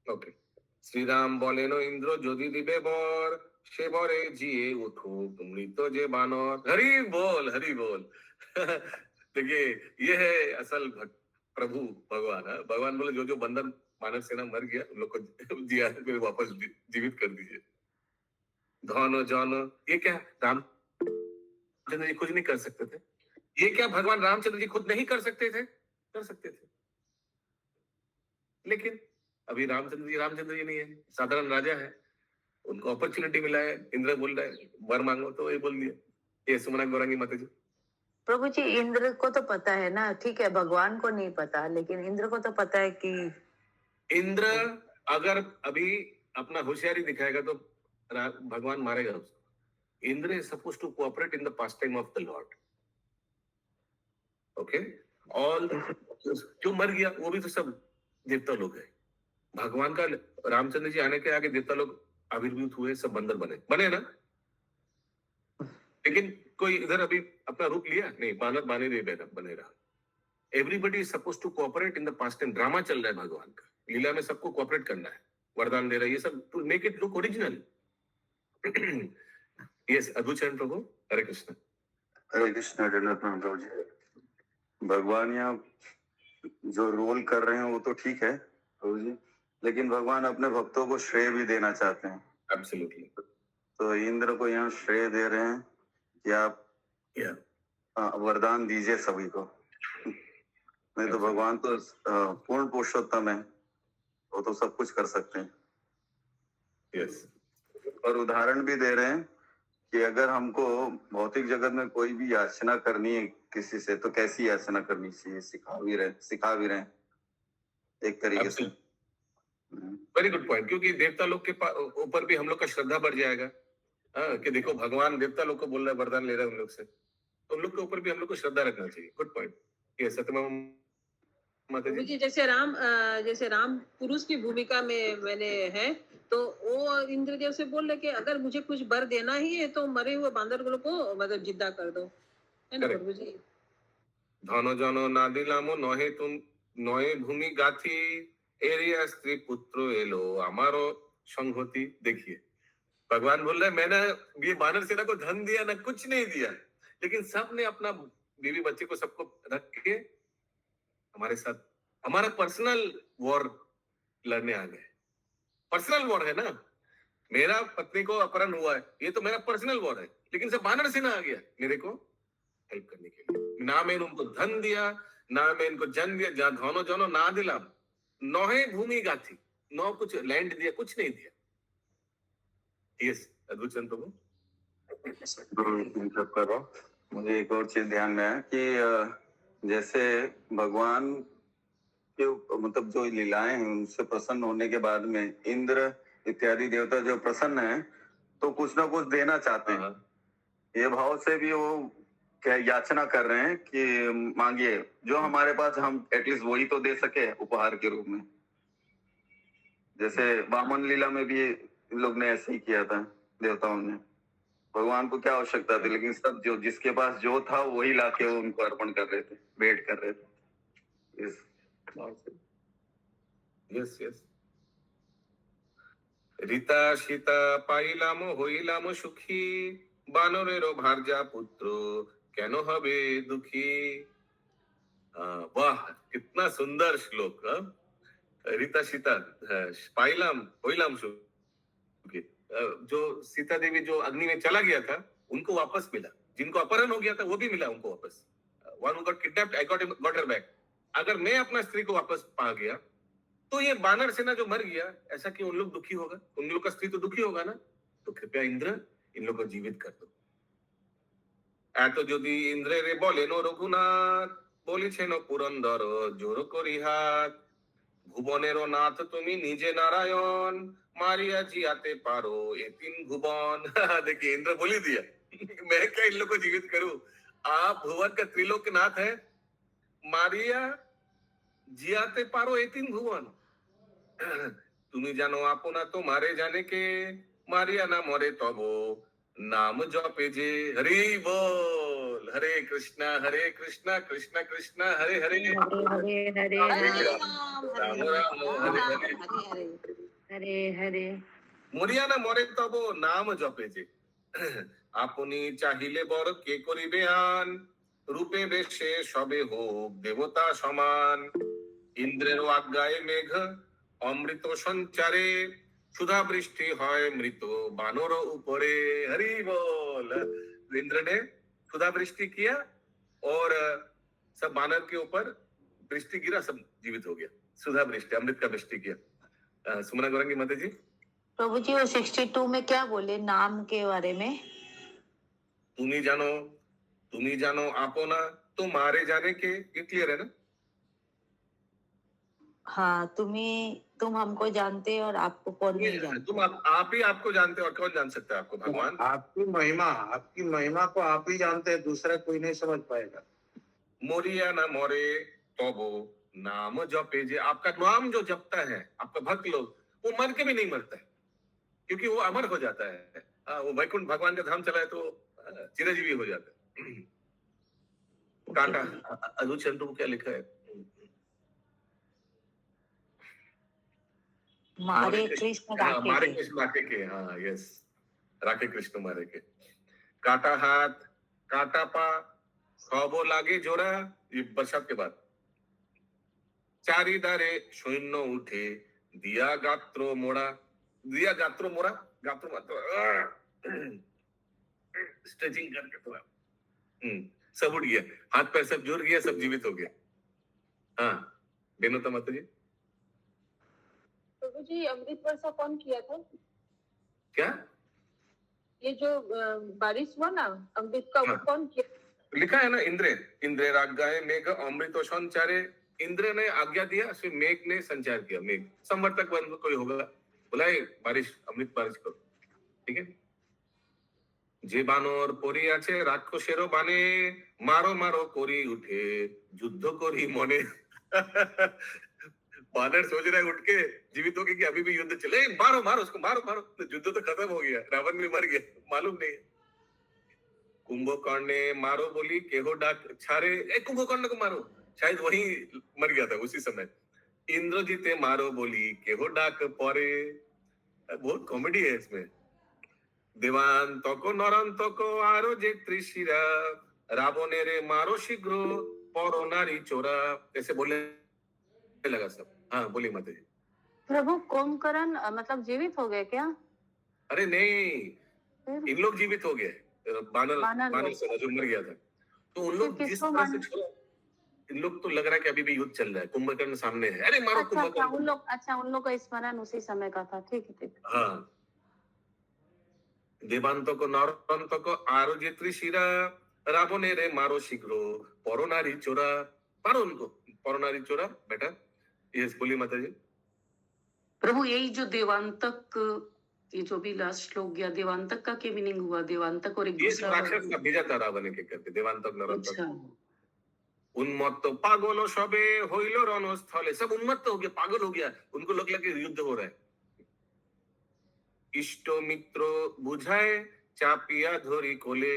ওকে শ্রীরাম বলেন ইন্দ্র যদি দিবে বর সে বরে জিয়ে উঠুক মৃত যে বানর हरि बोल देखिए ये है असल प्रभु भगवान है। भगवान बोले जो जो बंदर मानव सेना मर गया उन लोग को जिया फिर वापस जीवित कर दीजिए। धन जन ये क्या रामचंद्र जी कुछ नहीं कर सकते थे? ये क्या भगवान रामचंद्र जी खुद नहीं कर सकते थे? कर सकते थे, लेकिन अभी रामचंद्र जी नहीं है, साधारण राजा है, उनको अपॉर्चुनिटी मिला है। इंद्र बोल रहा है वर मांगो तो ये बोल दिया। ये सुमना गौरांगी माता जी। प्रभु जी इंद्र को तो पता है ना, ठीक है, भगवान को नहीं पता, लेकिन इंद्र को तो पता है कि इंद्र अगर अभी अपना होशियारी दिखाएगा तो भगवान मारेगा उसको। Indra is suppose to cooperate in the pastime of the lord. Okay, all जो मर गया वो भी तो सब देवता लोग है। भगवान का रामचंद्र जी आने के आगे देवता लोग आविर्भूत हुए, सब बंदर बने ना। लेकिन कोई इधर अभी अपना रूप लिया नहीं, बानर बने रहा। Everybody is suppose to cooperate in the pastime. Drama चल रहा है भगवान का, लीला में सबको कोऑपरेट करना है, वरदान दे रहा है, ये सब to make it look original. Yes अद्भुत चरण प्रभु, हरे कृष्ण। हरे कृष्ण जगन्नाथ प्रभु जी। भगवान यहाँ जो रोल कर रहे हैं वो तो ठीक है प्रभु जी, लेकिन भगवान अपने भक्तों को श्रेय भी देना चाहते हैं। एब्सोल्युटली। तो इंद्र को यहाँ श्रेय दे रहे हैं कि आप वरदान दीजिए सभी को, नहीं तो भगवान तो पूर्ण पुरुषोत्तम है, वो तो सब कुछ कर सकते हैं। यस। और उदाहरण भी दे रहे हैं कि अगर हमको भौतिक जगत में कोई भी याचना करनी है किसी से तो कैसी याचना करनी चाहिए, सिखा भी रहे एक तरीके से। वेरी गुड पॉइंट, क्योंकि देवता लोग के ऊपर भी हम लोग का श्रद्धा बढ़ जाएगा। कि देखो भगवान देवता लोग को बोल रहा है, वरदान ले रहा है उन लोग से, तो उन लोग के ऊपर भी हम लोग को श्रद्धा रखना चाहिए। Good point. ये सत्यमा माता जी। जैसे राम पुरुष की भूमिका में मैंने है, तो वो इंद्रदेव से बोल रहे कि अगर मुझे कुछ वर देना ही है तो मरे हुए बांदर को मतलब जिद्दा कर दो, है ना प्रभु जी। धन जन ना दिलामो नहे तुम नये भूमि गाथी एरिया स्त्री पुत्र एलो हमारो संगति। देखिए भगवान बोल रहे हैं मैंने ये बानर सेना को धन दिया ना, कुछ नहीं दिया, लेकिन सब ने अपना बीवी बच्चे को सबको रख के हमारे साथ हमारा पर्सनल वॉर लड़ने आ गए। पर्सनल वॉर है ना, मेरा पत्नी को अपहरण हुआ है, ये तो मेरा पर्सनल वॉर है, लेकिन सब बानर सेना आ गया मेरे को हेल्प करने के लिए। ना मैं उनको धन दिया, ना मैं इनको जन दिया, जहाँ धनो जनो ना दिला, नौहे भूमि गाथी, नौ कुछ लैंड दिया, कुछ नहीं दिया। यस अद्भुत चंद प्रभु। मुझे एक और चीज ध्यान में है कि जैसे भगवान के मतलब जो लीलाएं हैं उनसे प्रसन्न होने के बाद में इंद्र इत्यादि देवता जो प्रसन्न हैं तो कुछ ना कुछ देना चाहते हैं। ये भाव से भी वो क्या याचना कर रहे हैं कि मांगिए जो हमारे पास, हम एटलीस्ट वही तो दे सके उपहार के रूप में। जैसे वामन लीला में भी इन लोग ने ऐसे ही किया था, देवताओं ने। भगवान को क्या आवश्यकता थी, लेकिन सब जो जिसके पास जो था वही लाके वो उनको अर्पण कर रहे थे, भेंट कर रहे थे। Yes yes. रीता सीता पाइलाम होइलाम सुखी बानरेरो भार्या पुत्र केनो हबे दुखी। वाह कितना सुंदर श्लोक। रीता सीता पाइलाम होइलाम सुखी, जो सीता देवी जो अग्नि में चला गया था उनको वापस मिला, जिनको अपहरण हो गया था वो भी मिला उनको वापस। One who got kidnapped I got her back. अगर मैं अपना स्त्री को वापस पा गया तो ये बानर सेना जो मर गया, ऐसा कि उन लोग दुखी होगा, उन लोग का स्त्री तो दुखी होगा ना। तो कृपया इंद्र इन लोग को जीवित कर दो। एतो यदि इंद्र रे बोले नो रघुनाथ बोली छे नो पुरंदर जोर करी हाथ भुवनेरो नाथ तुमी निजे नारायण मारिया जी आते पारो ये तीन भुवन। देखिए इंद्र बोली दिया मैं क्या इन लोग को जीवित करूं, आप भुवन का त्रिलोकनाथ है, मारिया जियाते पारो ये तीन भुवन। तुम्हें जानो आपो ना तो मारे जाने के मारिया ना मोरे तबो नाम जपे जे। हरि बोल। हरे कृष्णा कृष्णा कृष्णा हरे हरे, हरे हरे हरे हरे राम राम राम हरे हरे। हरे हरे। মরিয়া না মরে তব নাম জপে যে। আপনি চাহিলে বর কে করিবে আন, রূপে বেশে সবে হোক দেবতা সমান। ইন্দ্রের আজ্ঞায় মেঘ অমৃত সঞ্চারে, সুধা বৃষ্টি হয় মৃত বানর উপরে। हरि बोल। इंद्र ने सुधा वृष्टि किया और सब बानर के ऊपर वृष्टि गिरा, सब जीवित हो गया। सुधा वृष्टि, अमृत का वृष्टि किया। सुमना गौरंगी माता जी। प्रभु जी वो 62 में क्या बोले नाम के बारे में? तुम्ही जानो आपना तुम्हारे जाने के, ये क्लियर है ना? हाँ तुम हमको जानते और आपको कौन नहीं जानते। आप ही आपको जानते हो, और कौन जान सकता है आपको? भगवान। आपकी महिमा को आप ही जानते हैं, दूसरा कोई नहीं समझ पाएगा। मोरिया ना मोरे तबो नाम जपे जे। आपका नाम जो जपता है आपका भक्त लोग, वो मर के भी नहीं मरता है, क्योंकि वो अमर हो जाता है। वो वैकुंठ भगवान का धाम चला है तो चिरंजीवी हो जाता है। काटा अधु चंद्र को क्या लिखा है? मारे कृष्ण मारे कृष्ण राखे के। हाँ यस, राखे कृष्ण मारे के। काटा हाथ काटा पा खबो लागे जोरा, ये बरसात के बाद। चारिदारे सैन्य उठे दिया गात्रो मोड़ा। दिया गात्रो मोड़ा, गात्रो मात्रो स्ट्रेचिंग करके थोड़ा सब उठ गया, हाथ पैर सब जुड़ गया, सब जीवित हो गया। हाँ बेनोता माता जी। प्रभु जी अमृत वर्षा कौन किया था? क्या ये जो बारिश हुआ ना अमृत का, वो कौन किया? लिखा है ना, इंद्रे आज्ञाए मेघ अमृत संचारे। इंद्र ने आज्ञा दिया, फिर मेघ ने संचार किया। मेघ संवर्तक बन कोई होगा, बोला बारिश अमृत बारिश करो, ठीक है। যে বানর পরি আছে রাক্ষসেরও বানে, মারো মারো করি উঠে যুদ্ধ করি মনে। बानर सोच रहा है उठ के जीवित होके कि अभी भी युद्ध चले, मारो मारो उसको, मारो मारो। युद्ध तो खत्म हो गया, रावण भी मर गया, मालूम नहीं। कुंभकर्ण ने मारो बोली केहो डाक छारे। कुंभकर्ण को मारो, शायद वही मर गया था उसी समय। इंद्रजीते मारो बोली केहो डाक परे। बहुत कॉमेडी है इसमें। देवांतको नरांतको आरो जे त्रिशिरा, रावणेरे मारो शीघ्र परो नारी चोरा। ऐसे बोलने लगा सब। हाँ बोलिए माता जी। प्रभु कुंभकर्ण मतलब जीवित हो गए क्या? अरे नहीं, इन लोग जीवित हो गए। बानर सेना जो मर गया था, तो उन लोग जिस तरह से छोड़ा, इन लोग तो लग रहा है कि अभी भी युद्ध चल रहा है, कुंभकर्ण सामने है, अरे मारो कुंभकर्ण। उन लोग का स्मरण उसी समय का था, ठीक है। हाँ देवांतको नरांतको आरो जे त्रिशिरा, रावणेरे मारो शीघ्र परो नारी चोरा। मारो उनको, परो नारी चोरा। बेटा यस बोलिए माता जी। प्रभु यही जो देवांतक, ये जो भी लास्ट श्लोक गया, देवांतक का क्या मीनिंग हुआ? देवांतक और एक दूसरा राक्षस का भेजा था रावण के करके, देवांतक नरांतक। उन्मत्त पागल सबे होइलो रणस्थले, सब उन्मत्त हो गया, पागल हो गया, उनको लग लगा कि युद्ध हो रहा है। इष्ट मित्र बुझाए चापिया धोरी कोले।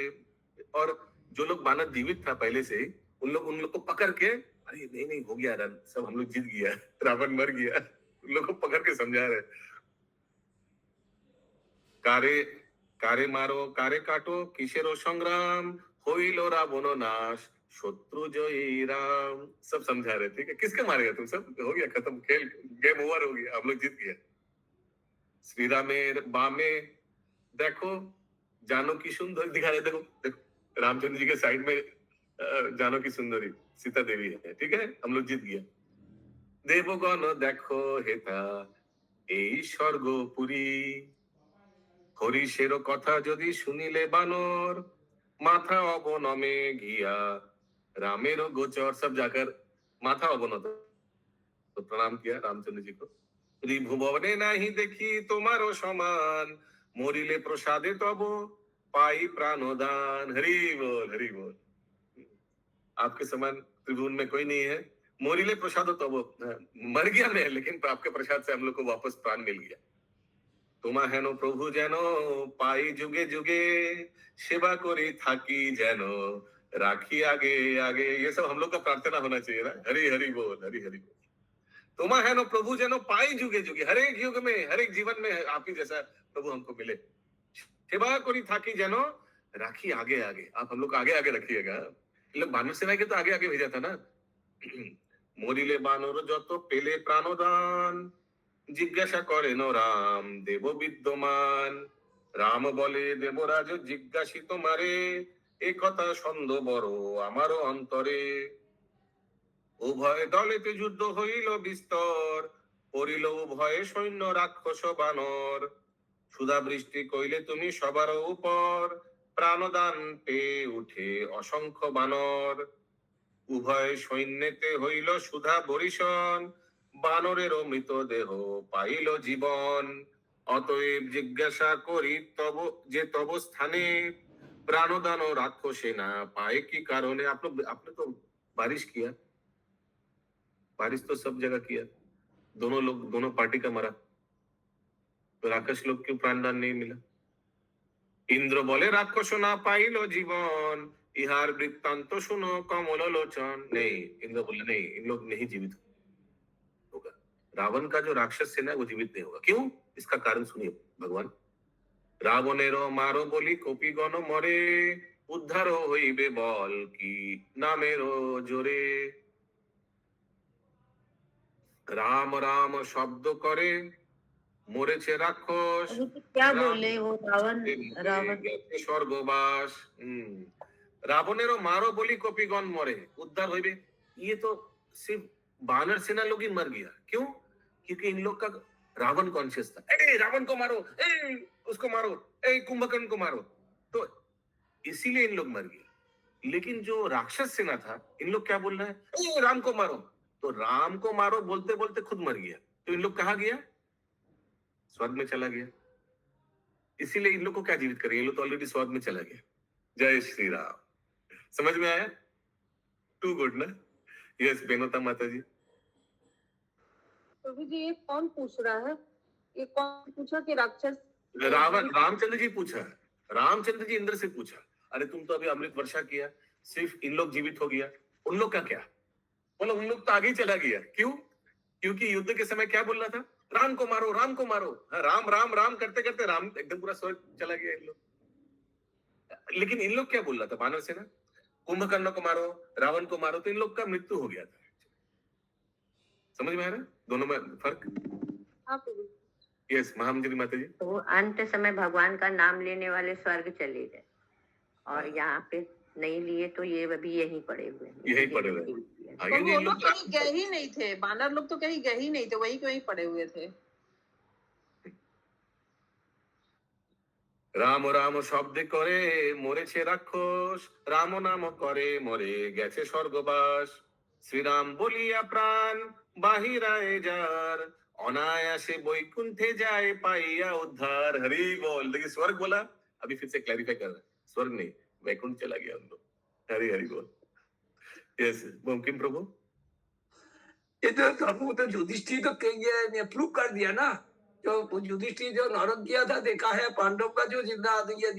और जो लोग बानर जीवित था पहले से, उन लोग को पकड़ के, अरे नहीं नहीं हो गया रन, सब हम लोग जीत गया, रावण मर गया, उन लोग को पकड़ के समझा रहे। कारे कारे मारो कारे काटो किसेरो संग्राम, होइलो रावण नाश शत्रु जय राम। सब समझा रहे, ठीक है। किसके मारेगा तुम, सब हो गया खत्म, खेल गेम ओवर हो गया, हम लोग जीत गया। श्री रामेर बामे देखो जानो की सुंदर दिखा रहे, देखो देखो रामचंद्र जी के साइड में जानो की सुंदरी सीता देवी है, ठीक है, हम लोग जीत गया। देवगण देखो हेता এই স্বর্গপুরী, হরিশের কথা যদি শুনিলে বানর, माथा अवनमे घिया रामेर गोचर। सब जाकर माथा अवनत तो प्रणाम किया रामचंद्र जी को। त्रिभुवने नहीं देखी तुम्हारो समान, मोरिले प्रसादे तब पाई प्राणोदान। हरि बोल हरि बोल। आपके समान त्रिभुवन में कोई नहीं है। मोरिले प्रसाद तब, मर गया मैं, लेकिन आपके प्रसाद से हम लोग को वापस प्राण मिल गया। তোমা হেন প্রভু যেন পাই যুগে যুগে, सेवा करी थाकी जेनो राखी आगे आगे। ये सब हम लोग का प्रार्थना होना चाहिए ना। हरि हरि बोल, हरि हरि बोल। तुम्हा है नो प्रभु जेनो पाई जुगे जुगे, हर एक युग में हर एक जीवन में आप ही जैसा प्रभु हमको मिले। सेवा करी थाकी जेनो राखी आगे आगे। आप हम लोग को आगे आगे रखिएगा। ये लोग बानर सेना के तो आगे आगे भेजा था ना। মরিলে বানর যত পেলে প্রাণদান, জিজ্ঞাসা করেন রাম দেব বিদ্যমান। রাম বলে দেবরাজ জিজ্ঞাসিত মারে, এ কথা সন্দেহ বড় আমারও অন্তরে। উভয় দলেতে যুদ্ধ হইল বিস্তর, পড়িল উভয়ে সৈন্য রাক্ষস বানর। সুধা বৃষ্টি কইলে তুমি সবার উপর, প্রাণদান পেয়ে উঠে অসংখ্য বানর। উভয় সৈন্যেতে হইল সুধা বরিশন, বানরের মৃতদেহ পাইল জীবন। অতএব জিজ্ঞাসা করি তব যে তব স্থানে, প্রাণদান ও রাক্ষসে না পাए की কারণে। आपने तो बारिश किया, बारिश तो सब जगह किया, दोनों लोग दोनों पार्टी का मरा, तो राक्षस लोग क्यों प्राणदान नहीं मिला? इंद्र बोले राक्षस ना पाइलो जीवन, इहार वृत्तांत सुनो कमल लोचन। नहीं, इंद्र बोले नहीं, इन लोग नहीं जीवित होगा। रावण का जो राक्षस सेना है वो जीवित नहीं होगा। क्यों? इसका कारण सुनिए भगवान। रावणेरो मारो बोली कपिगण मरे, उद्धारो হইবে বল কি নামেরো জোরে। রাম রাম শব্দ করে মরেছে রাক্ষস, अभी तो क्या রাম बोले वो रावण रावण গেছে স্বর্গবাস। রাবণেরও मारो बोली कपिगण मरे, उद्धार होइबे। ये तो सिर्फ बानर सेना लोग ही मर गया। क्यों? क्योंकि इन लोग का रावण कॉन्शियस था। ए रावण को मारो, ए उसको मारो, ए कुंभकर्ण को मारो, तो इसीलिए इन लोग मर गए। लेकिन जो राक्षस सेना था, इन लोग क्या बोल रहे हैं? ए राम को मारो, तो राम को मारो बोलते बोलते खुद मर गया। तो इन लोग कहाँ गया? स्वर्ग में चला गया। इसीलिए इन लोग को क्या जीवित करें? ये लोग तो ऑलरेडी स्वर्ग में चला गया। जय श्री राम। समझ में आया? टू गुड ना? यस बेनोता माता जी। प्रभु जी ये कौन पूछ रहा है? ये कौन पूछा कि राक्षस? रावण, रामचंद्र जी पूछा, रामचंद्र जी इंद्र से पूछा, अरे तुम तो अभी अमृत वर्षा किया, सिर्फ इन लोग जीवित हो गया, उन लोग का क्या? बोला उन लोग तो आगे चला गया। क्यों? क्योंकि युद्ध के समय क्या बोल रहा था? राम को मारो, राम को मारो। हाँ, राम राम राम करते करते राम एकदम पूरा स्वर्ग चला गया इन लोग। लेकिन इन लोग क्या बोल रहा था? बानर सेना कुंभकर्ण को मारो, रावण को मारो, तो इन लोग का मृत्यु हो गया था। समझ में आ रहा है दोनों में फर्क? हाँ प्रभु। यस महामंत्री माता जी। तो अंत समय भगवान का नाम लेने वाले स्वर्ग चले गए, और यहाँ पे नहीं लिए तो ये अभी यहीं पड़े हुए हैं। यहीं पड़े हुए हैं। तो वो लोग कहीं गए ही नहीं थे, बानर लोग तो कहीं गए ही नहीं थे, वही वहीं पड़े हुए थे। রাম রাম শব্দে করে মরেছে রাক্ষস, রাম নাম করে মরে গেছে স্বর্গবাস। শ্রীরাম বলিয়া প্রাণ বাহিরায় যার, অনায়াসে বৈকুণ্ঠে যায় পাইয়া उद्धार। हरि बोल। देखिए स्वर्ग बोला, अभी फिर से क्लैरिफाई कर रहा है, स्वर्ग नहीं वैकुंठ चला गया हम लोग। हरि हरि बोल। यस मुमकिन प्रभु। ये तो धर्मपुत्र युधिष्ठिर तो ये प्रूव कर दिया ना, जो युधिष्ठिर जो नरक गया था, देखा है पांडव का जो जितना दिया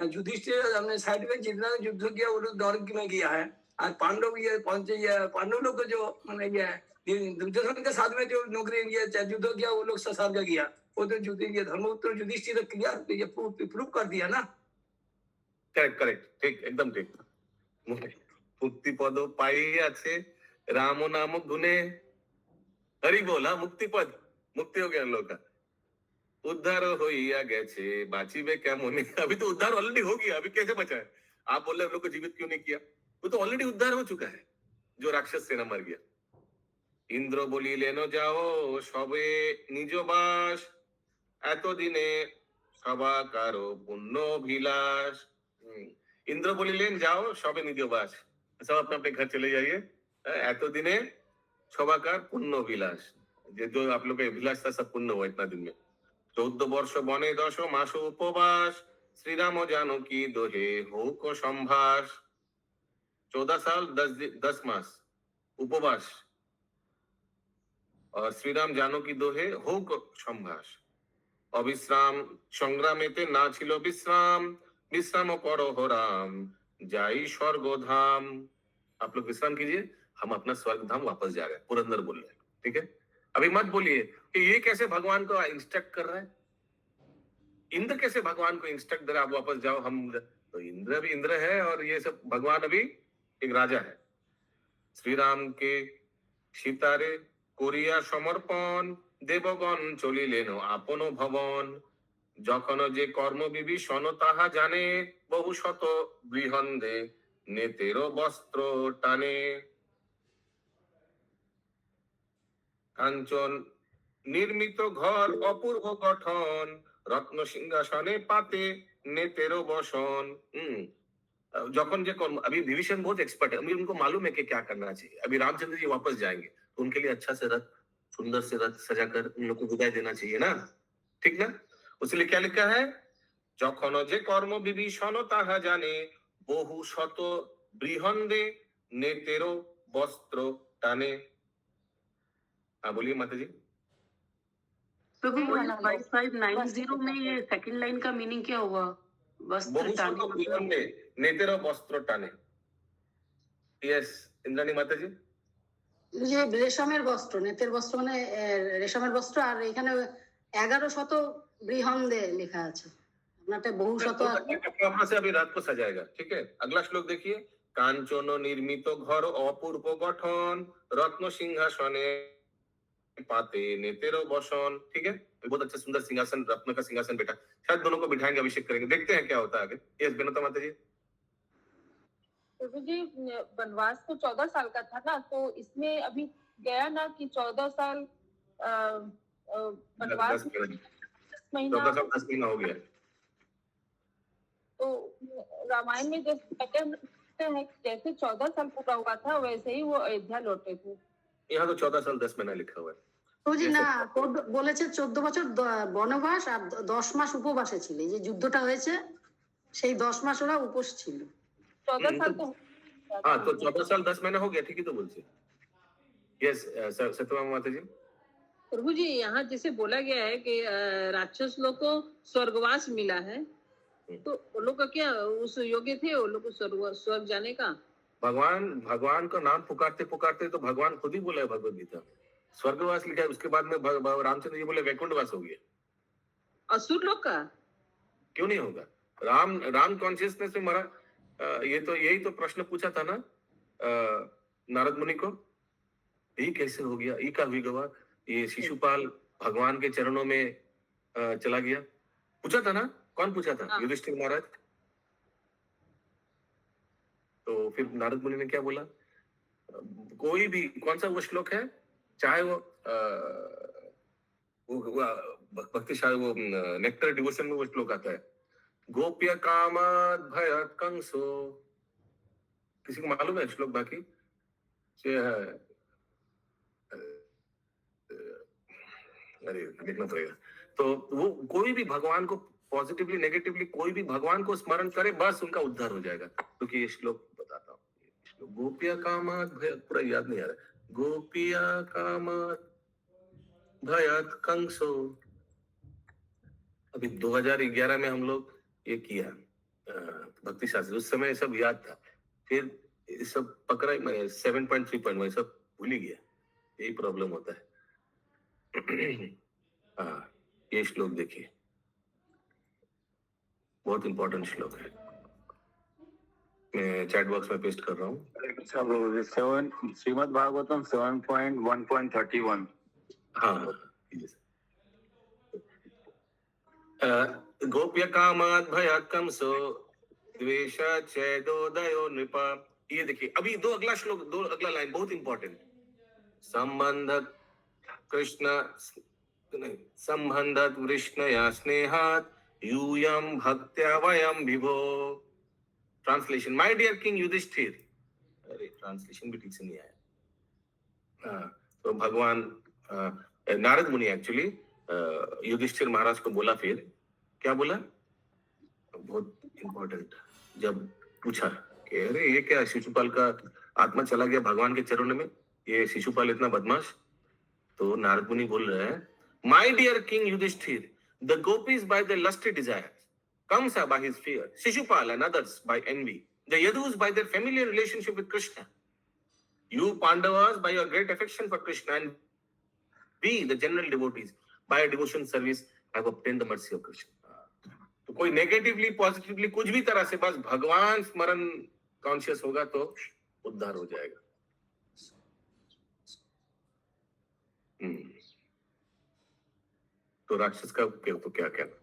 युधिष्ठिर हमने साइड में जितना युद्ध किया वो लोग नरक में गया है। और पांडव ये पहुंचे, ये पांडव लोग को जो मैंने ये दुर्योधन के साथ में जो नौकरी युद्ध किया वो लोग साथ में किया, वो तो धर्मपुत्र युधिष्ठिर क्लियर ये प्रूव कर दिया ना। करेक्ट करेक्ट, ठीक एकदम ठीक। मुक्ति पद पाई আছে राम नाम गुने। हरि बोला मुक्ति पद, मुक्ति हो गया हम लोग का। उद्धार होइया गए बाचिबे केमने। अभी तो उद्धार ऑलरेडी हो गया, अभी कैसे बचा है? आप बोल रहे हम लोग को जीवित क्यों नहीं किया? वो तो ऑलरेडी उद्धार हो चुका है, जो राक्षस सेना मर गया। इंद्र बोली लेनो जाओ सबे निज बास, एतो दिने सभा कारो पुण्य अभिलाष। इंद्र बोली लेन जाओ सबे निज बास, सब अपने अपने घर चले जाइए। एतो दिने सभाकार पुण्य अभिलाष, जो आप लोग का अभिलाष था सब पुण्य हुआ इतना दिन में। 14 वर्ष बने 10 मास उपवास, श्री राम जानकी दोहे हो को संभास। 14 साल 10 मास उपवास, और श्री राम जानकी दोहे हो को संभास। অবিশ্রাম সংগ্রামেতে না ছিল বিশ্রাম, विश्राम करो हो राम, जाई स्वर्ग धाम। आप लोग विश्राम कीजिए, हम अपना स्वर्ग धाम वापस जा रहे हैं, पुरंदर बोल रहे हैं, ठीक है। अभी मत बोलिए कि ये कैसे भगवान को इंस्ट्रक्ट कर रहा है, इंद्र कैसे भगवान को इंस्ट्रक्ट दे रहा है, आप वापस जाओ। हम तो इंद्र भी इंद्र है और ये सब भगवान अभी एक राजा है। श्री राम के सीतारे कोरिया समर्पण, देवगण चलिलेन आपन भवन, যখন যে কর্ম বিভীষণ তাহা জানে, বহু শত বৃহন্দে নেতেরও বস্ত্র টানে। কাঞ্চন নির্মিত ঘর অপূর্ব গঠন, রত্ন সিংহাসনে পাতে নেতেরও বসন। যখন যে কর্म, अभी विभीषण बहुत एक्सपर्ट है, अभी उनको मालूम है कि क्या करना चाहिए। अभी रामचंद्र जी वापस जाएंगे तो उनके लिए अच्छा से रथ, सुंदर से रथ सजाकर उन लोग को विदाई देना चाहिए ना, ठीक ना। उसलिए क्या लिखा है, যখন যে কর্ম বিভীষণ তাহা জানে, বহু শত বৃহন্দে নেতেরও বস্ত্র টানে। हाँ बोलिए माता जी। प्रभु 5590 में ये सेकंड लाइन का मीनिंग क्या हुआ? वस्त्र বহু শত टाने বৃহন্দে নেতেরও বস্ত্র টানে। यस इंद्राणी माता जी। যে রেশমের বস্ত্র, নেতের বস্ত্র মানে রেশমের বস্ত্র, আর এখানে 1100 বৃহন্দে লেখা আছে, আপনারটা বহু শত আছে। वहां से अभी रात को सजाएगा, ठीक है। अगला श्लोक देखिए, कांचन निर्मित घर अपूर्व गठन, रत्न सिंहासने पाते नेतेरो बसन, ठीक है। बहुत अच्छा सुंदर सिंहासन, रत्न का सिंहासन बेटा, शायद दोनों को बिठाएंगे, अभिषेक करेंगे, देखते हैं क्या होता है आगे। यस बेनता माता जी। प्रभु जी वनवास तो 14 साल का था ना, तो इसमें अभी गया ना कि 14 साल वनवास, 10 महीना 10 महीना हो गया। तो रामायण में जैसे कहते हैं जैसे 14 साल पूरा हुआ था वैसे ही वो अयोध्या लौटे थे। यहाँ तो 14 साल 10 महीना लिखा हुआ है। তো জি না, বলেছে 14 বছর বনবাস আর 10 মাস উপবাসে ছিল। এই যে যুদ্ধটা হয়েছে সেই 10 মাস ওরা উপোস ছিল। 14 साल तो हाँ, तो 14 साल 10 महीना हो गया, ठीक ही तो बोलते। यस सत्यभामा माता जी। प्रभु जी यहाँ जैसे बोला गया है कि राक्षस लोग को स्वर्गवास मिला है, तो वो लोग का क्या उस योग्य थे वो लोग को स्वर्ग जाने का? भगवान का नाम पुकारते पुकारते तो भगवान खुद ही बोला है भगवद गीता में, स्वर्गवास लिखा है। उसके बाद में रामचंद्र जी बोले वैकुंठवास हो गया। असुर लोग का क्यों नहीं होगा? राम कॉन्शियसनेस में मरा। ये तो यही तो प्रश्न पूछा था ना नारद मुनि को, यही कैसे हो गया, ये का हुई गवा, ये शिशुपाल भगवान के चरणों में चला गया, पूछा था ना। कौन पूछा था? युधिष्ठिर महाराज। तो फिर नारद मुनि ने क्या बोला? कोई भी कौन सा वो श्लोक है, चाहे वो भक्तिशाली वो नेक्टर डिवोशन में वो श्लोक आता है, गोप्य कामाद भयत कंसो। किसी को मालूम है श्लोक? बाकी अरे देखना पड़ेगा। तो वो कोई भी भगवान को पॉजिटिवली नेगेटिवली कोई भी भगवान को स्मरण करे, बस उनका उद्धार हो जाएगा। क्योंकि ये श्लोक बताता हूँ, गोपिया कामात भयत, पूरा याद नहीं आ रहा, गोपिया कामात भयत कंसो। अभी 2011 में हम लोग ये किया भक्ति शास्त्र, उस समय सब याद था, फिर सब पकड़ा, 7.3 सब भूल ही गया। यही प्रॉब्लम होता है। हाँ, ये श्लोक देखिए, बहुत इंपॉर्टेंट श्लोक है, मैं चैट बॉक्स में पेस्ट कर रहा हूँ। श्रीमद् भागवतम 7.1.31। हाँ, गोप्य कामात भयात कंसो द्वेष चेदोदयो नृपा। ये देखिए, अभी दो अगला श्लोक, दो अगला लाइन बहुत इंपॉर्टेंट। संबंधत कृष्ण संबंधत कृष्णया स्नेहात यूयम भक्त्या वयम विभो। Translation, my dear king Yudhishthira. अरे ट्रांसलेशन भी ठीक से नहीं आया। तो भगवान नारद मुनि एक्चुअली युधिष्ठिर महाराज को बोला, फिर क्या बोला, बहुत इंपॉर्टेंट, जब पूछा कि अरे ये क्या, शिशुपाल का आत्मा चला गया भगवान के चरणों में, ये शिशुपाल इतना बदमाश। तो नारद मुनि बोल रहे हैं, my dear king Yudhishthira, The gopis by their lusty desire, Kamsa by his fear, Shishupal and others by envy, the Yadus by their familiar relationship with Krishna. You Pandavas by your great affection for Krishna, and we, the general devotees, by our devotion service, have obtained the mercy of Krishna. तो कोई negatively positively कुछ भी तरह से बस भगवान स्मरण conscious होगा तो उद्धार हो जाएगा। तो राक्षस का तो क्या कहना,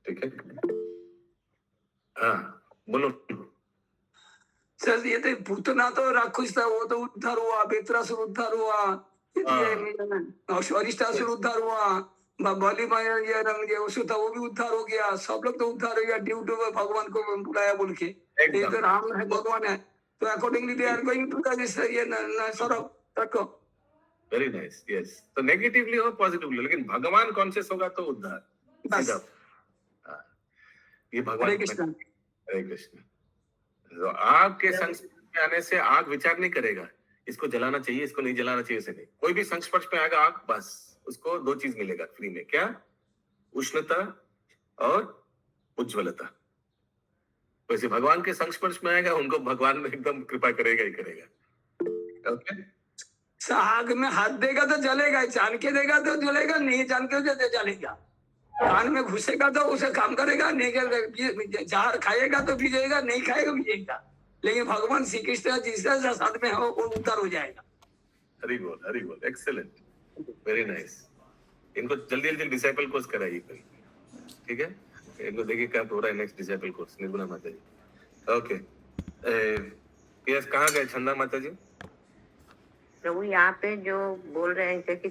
ठीक है? हाँ बोलो। सर ये तो पूतना तो राक्षस था, वो तो उद्धार हुआ, बेत्रासुर उद्धार हुआ, अरिष्टासुर उद्धार हुआ, बलि ये रंग उसु था वो भी उद्धार हो गया, सब लोग तो उद्धार हो गया ड्यू टू भगवान को बुलाया बोल के। ये तो राम है, भगवान है, तो accordingly they are going to the ये सौरभ तको। Very nice, yes. तो नेगेटिवली हो पॉजिटिवली, लेकिन भगवान कॉन्शियस होगा तो उद्धार सीधा। ये भगवान। हरे कृष्ण। हरे कृष्ण। तो आग के संस्पर्श में आने से आग विचार नहीं करेगा इसको जलाना चाहिए, इसको नहीं जलाना चाहिए, ऐसे नहीं। कोई भी संस्पर्श में आएगा आग, बस उसको दो चीज मिलेगा फ्री में, क्या? उष्णता और उज्ज्वलता। वैसे भगवान के संस्पर्श में आएगा उनको भगवान एकदम कृपा करेगा ही करेगा। ओके, आग में हाथ देगा तो जलेगा, जान के देगा तो जलेगा, नहीं जान के जलेगा। कान में घुसेगा तो उसे काम करेगा, नहीं जहर खाएगा तो भिजेगा, नहीं खाएगा भिजेगा। लेकिन भगवान श्री कृष्ण जिसके साथ में हो वो उद्धार हो जाएगा। हरि बोल, हरि बोल, एक्सेलेंट, वेरी नाइस। इनको जल्दी जल्दी डिसाइपल कोर्स कराइए कोई, ठीक है? इनको देखिए क्या हो रहा है नेक्स्ट डिसाइपल कोर्स। निर्गुणा माता जी, ओके। यस, कहाँ गए छंदा माता जी? प्रभु यहाँ पे जो बोल रहे हैं कि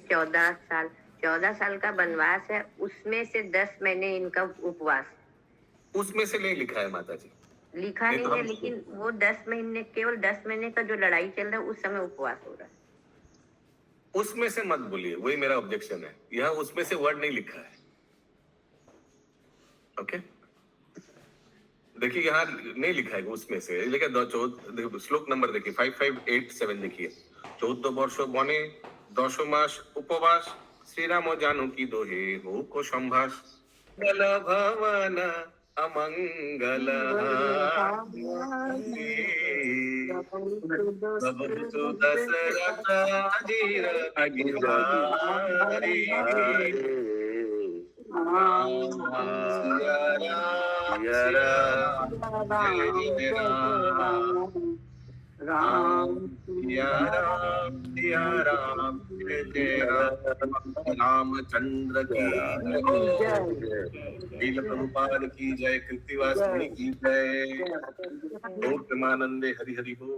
14 साल का वनवास है, उसमें से 10 महीने इनका उपवास। उसमें से नहीं लिखा है माता जी, लिखा नहीं है, लेकिन वो 10 महीने, केवल 10 महीने का जो लड़ाई चल रहा है उस समय उपवास हो रहा है। उसमें से मत बोलिए, वही मेरा ऑब्जेक्शन है। यहाँ उसमें से वर्ड नहीं लिखा है, ओके? देखिए यहाँ नहीं लिखा है उसमें से, लेकिन श्लोक नंबर देखिए 5587 देखिए। 14 वर्ष बने 10 मास उपवास, श्रीराम जानकी दोहे हो को संभास। गल भवन अमंगल प्रभु दशरथ अजीर अगिहारी। राम सिया राम जय रामचंद्र की लीला प्रभुपाद की जय, कृतिवासिनी की जय। ओम प्रेमानंदे हरि हरि बोल।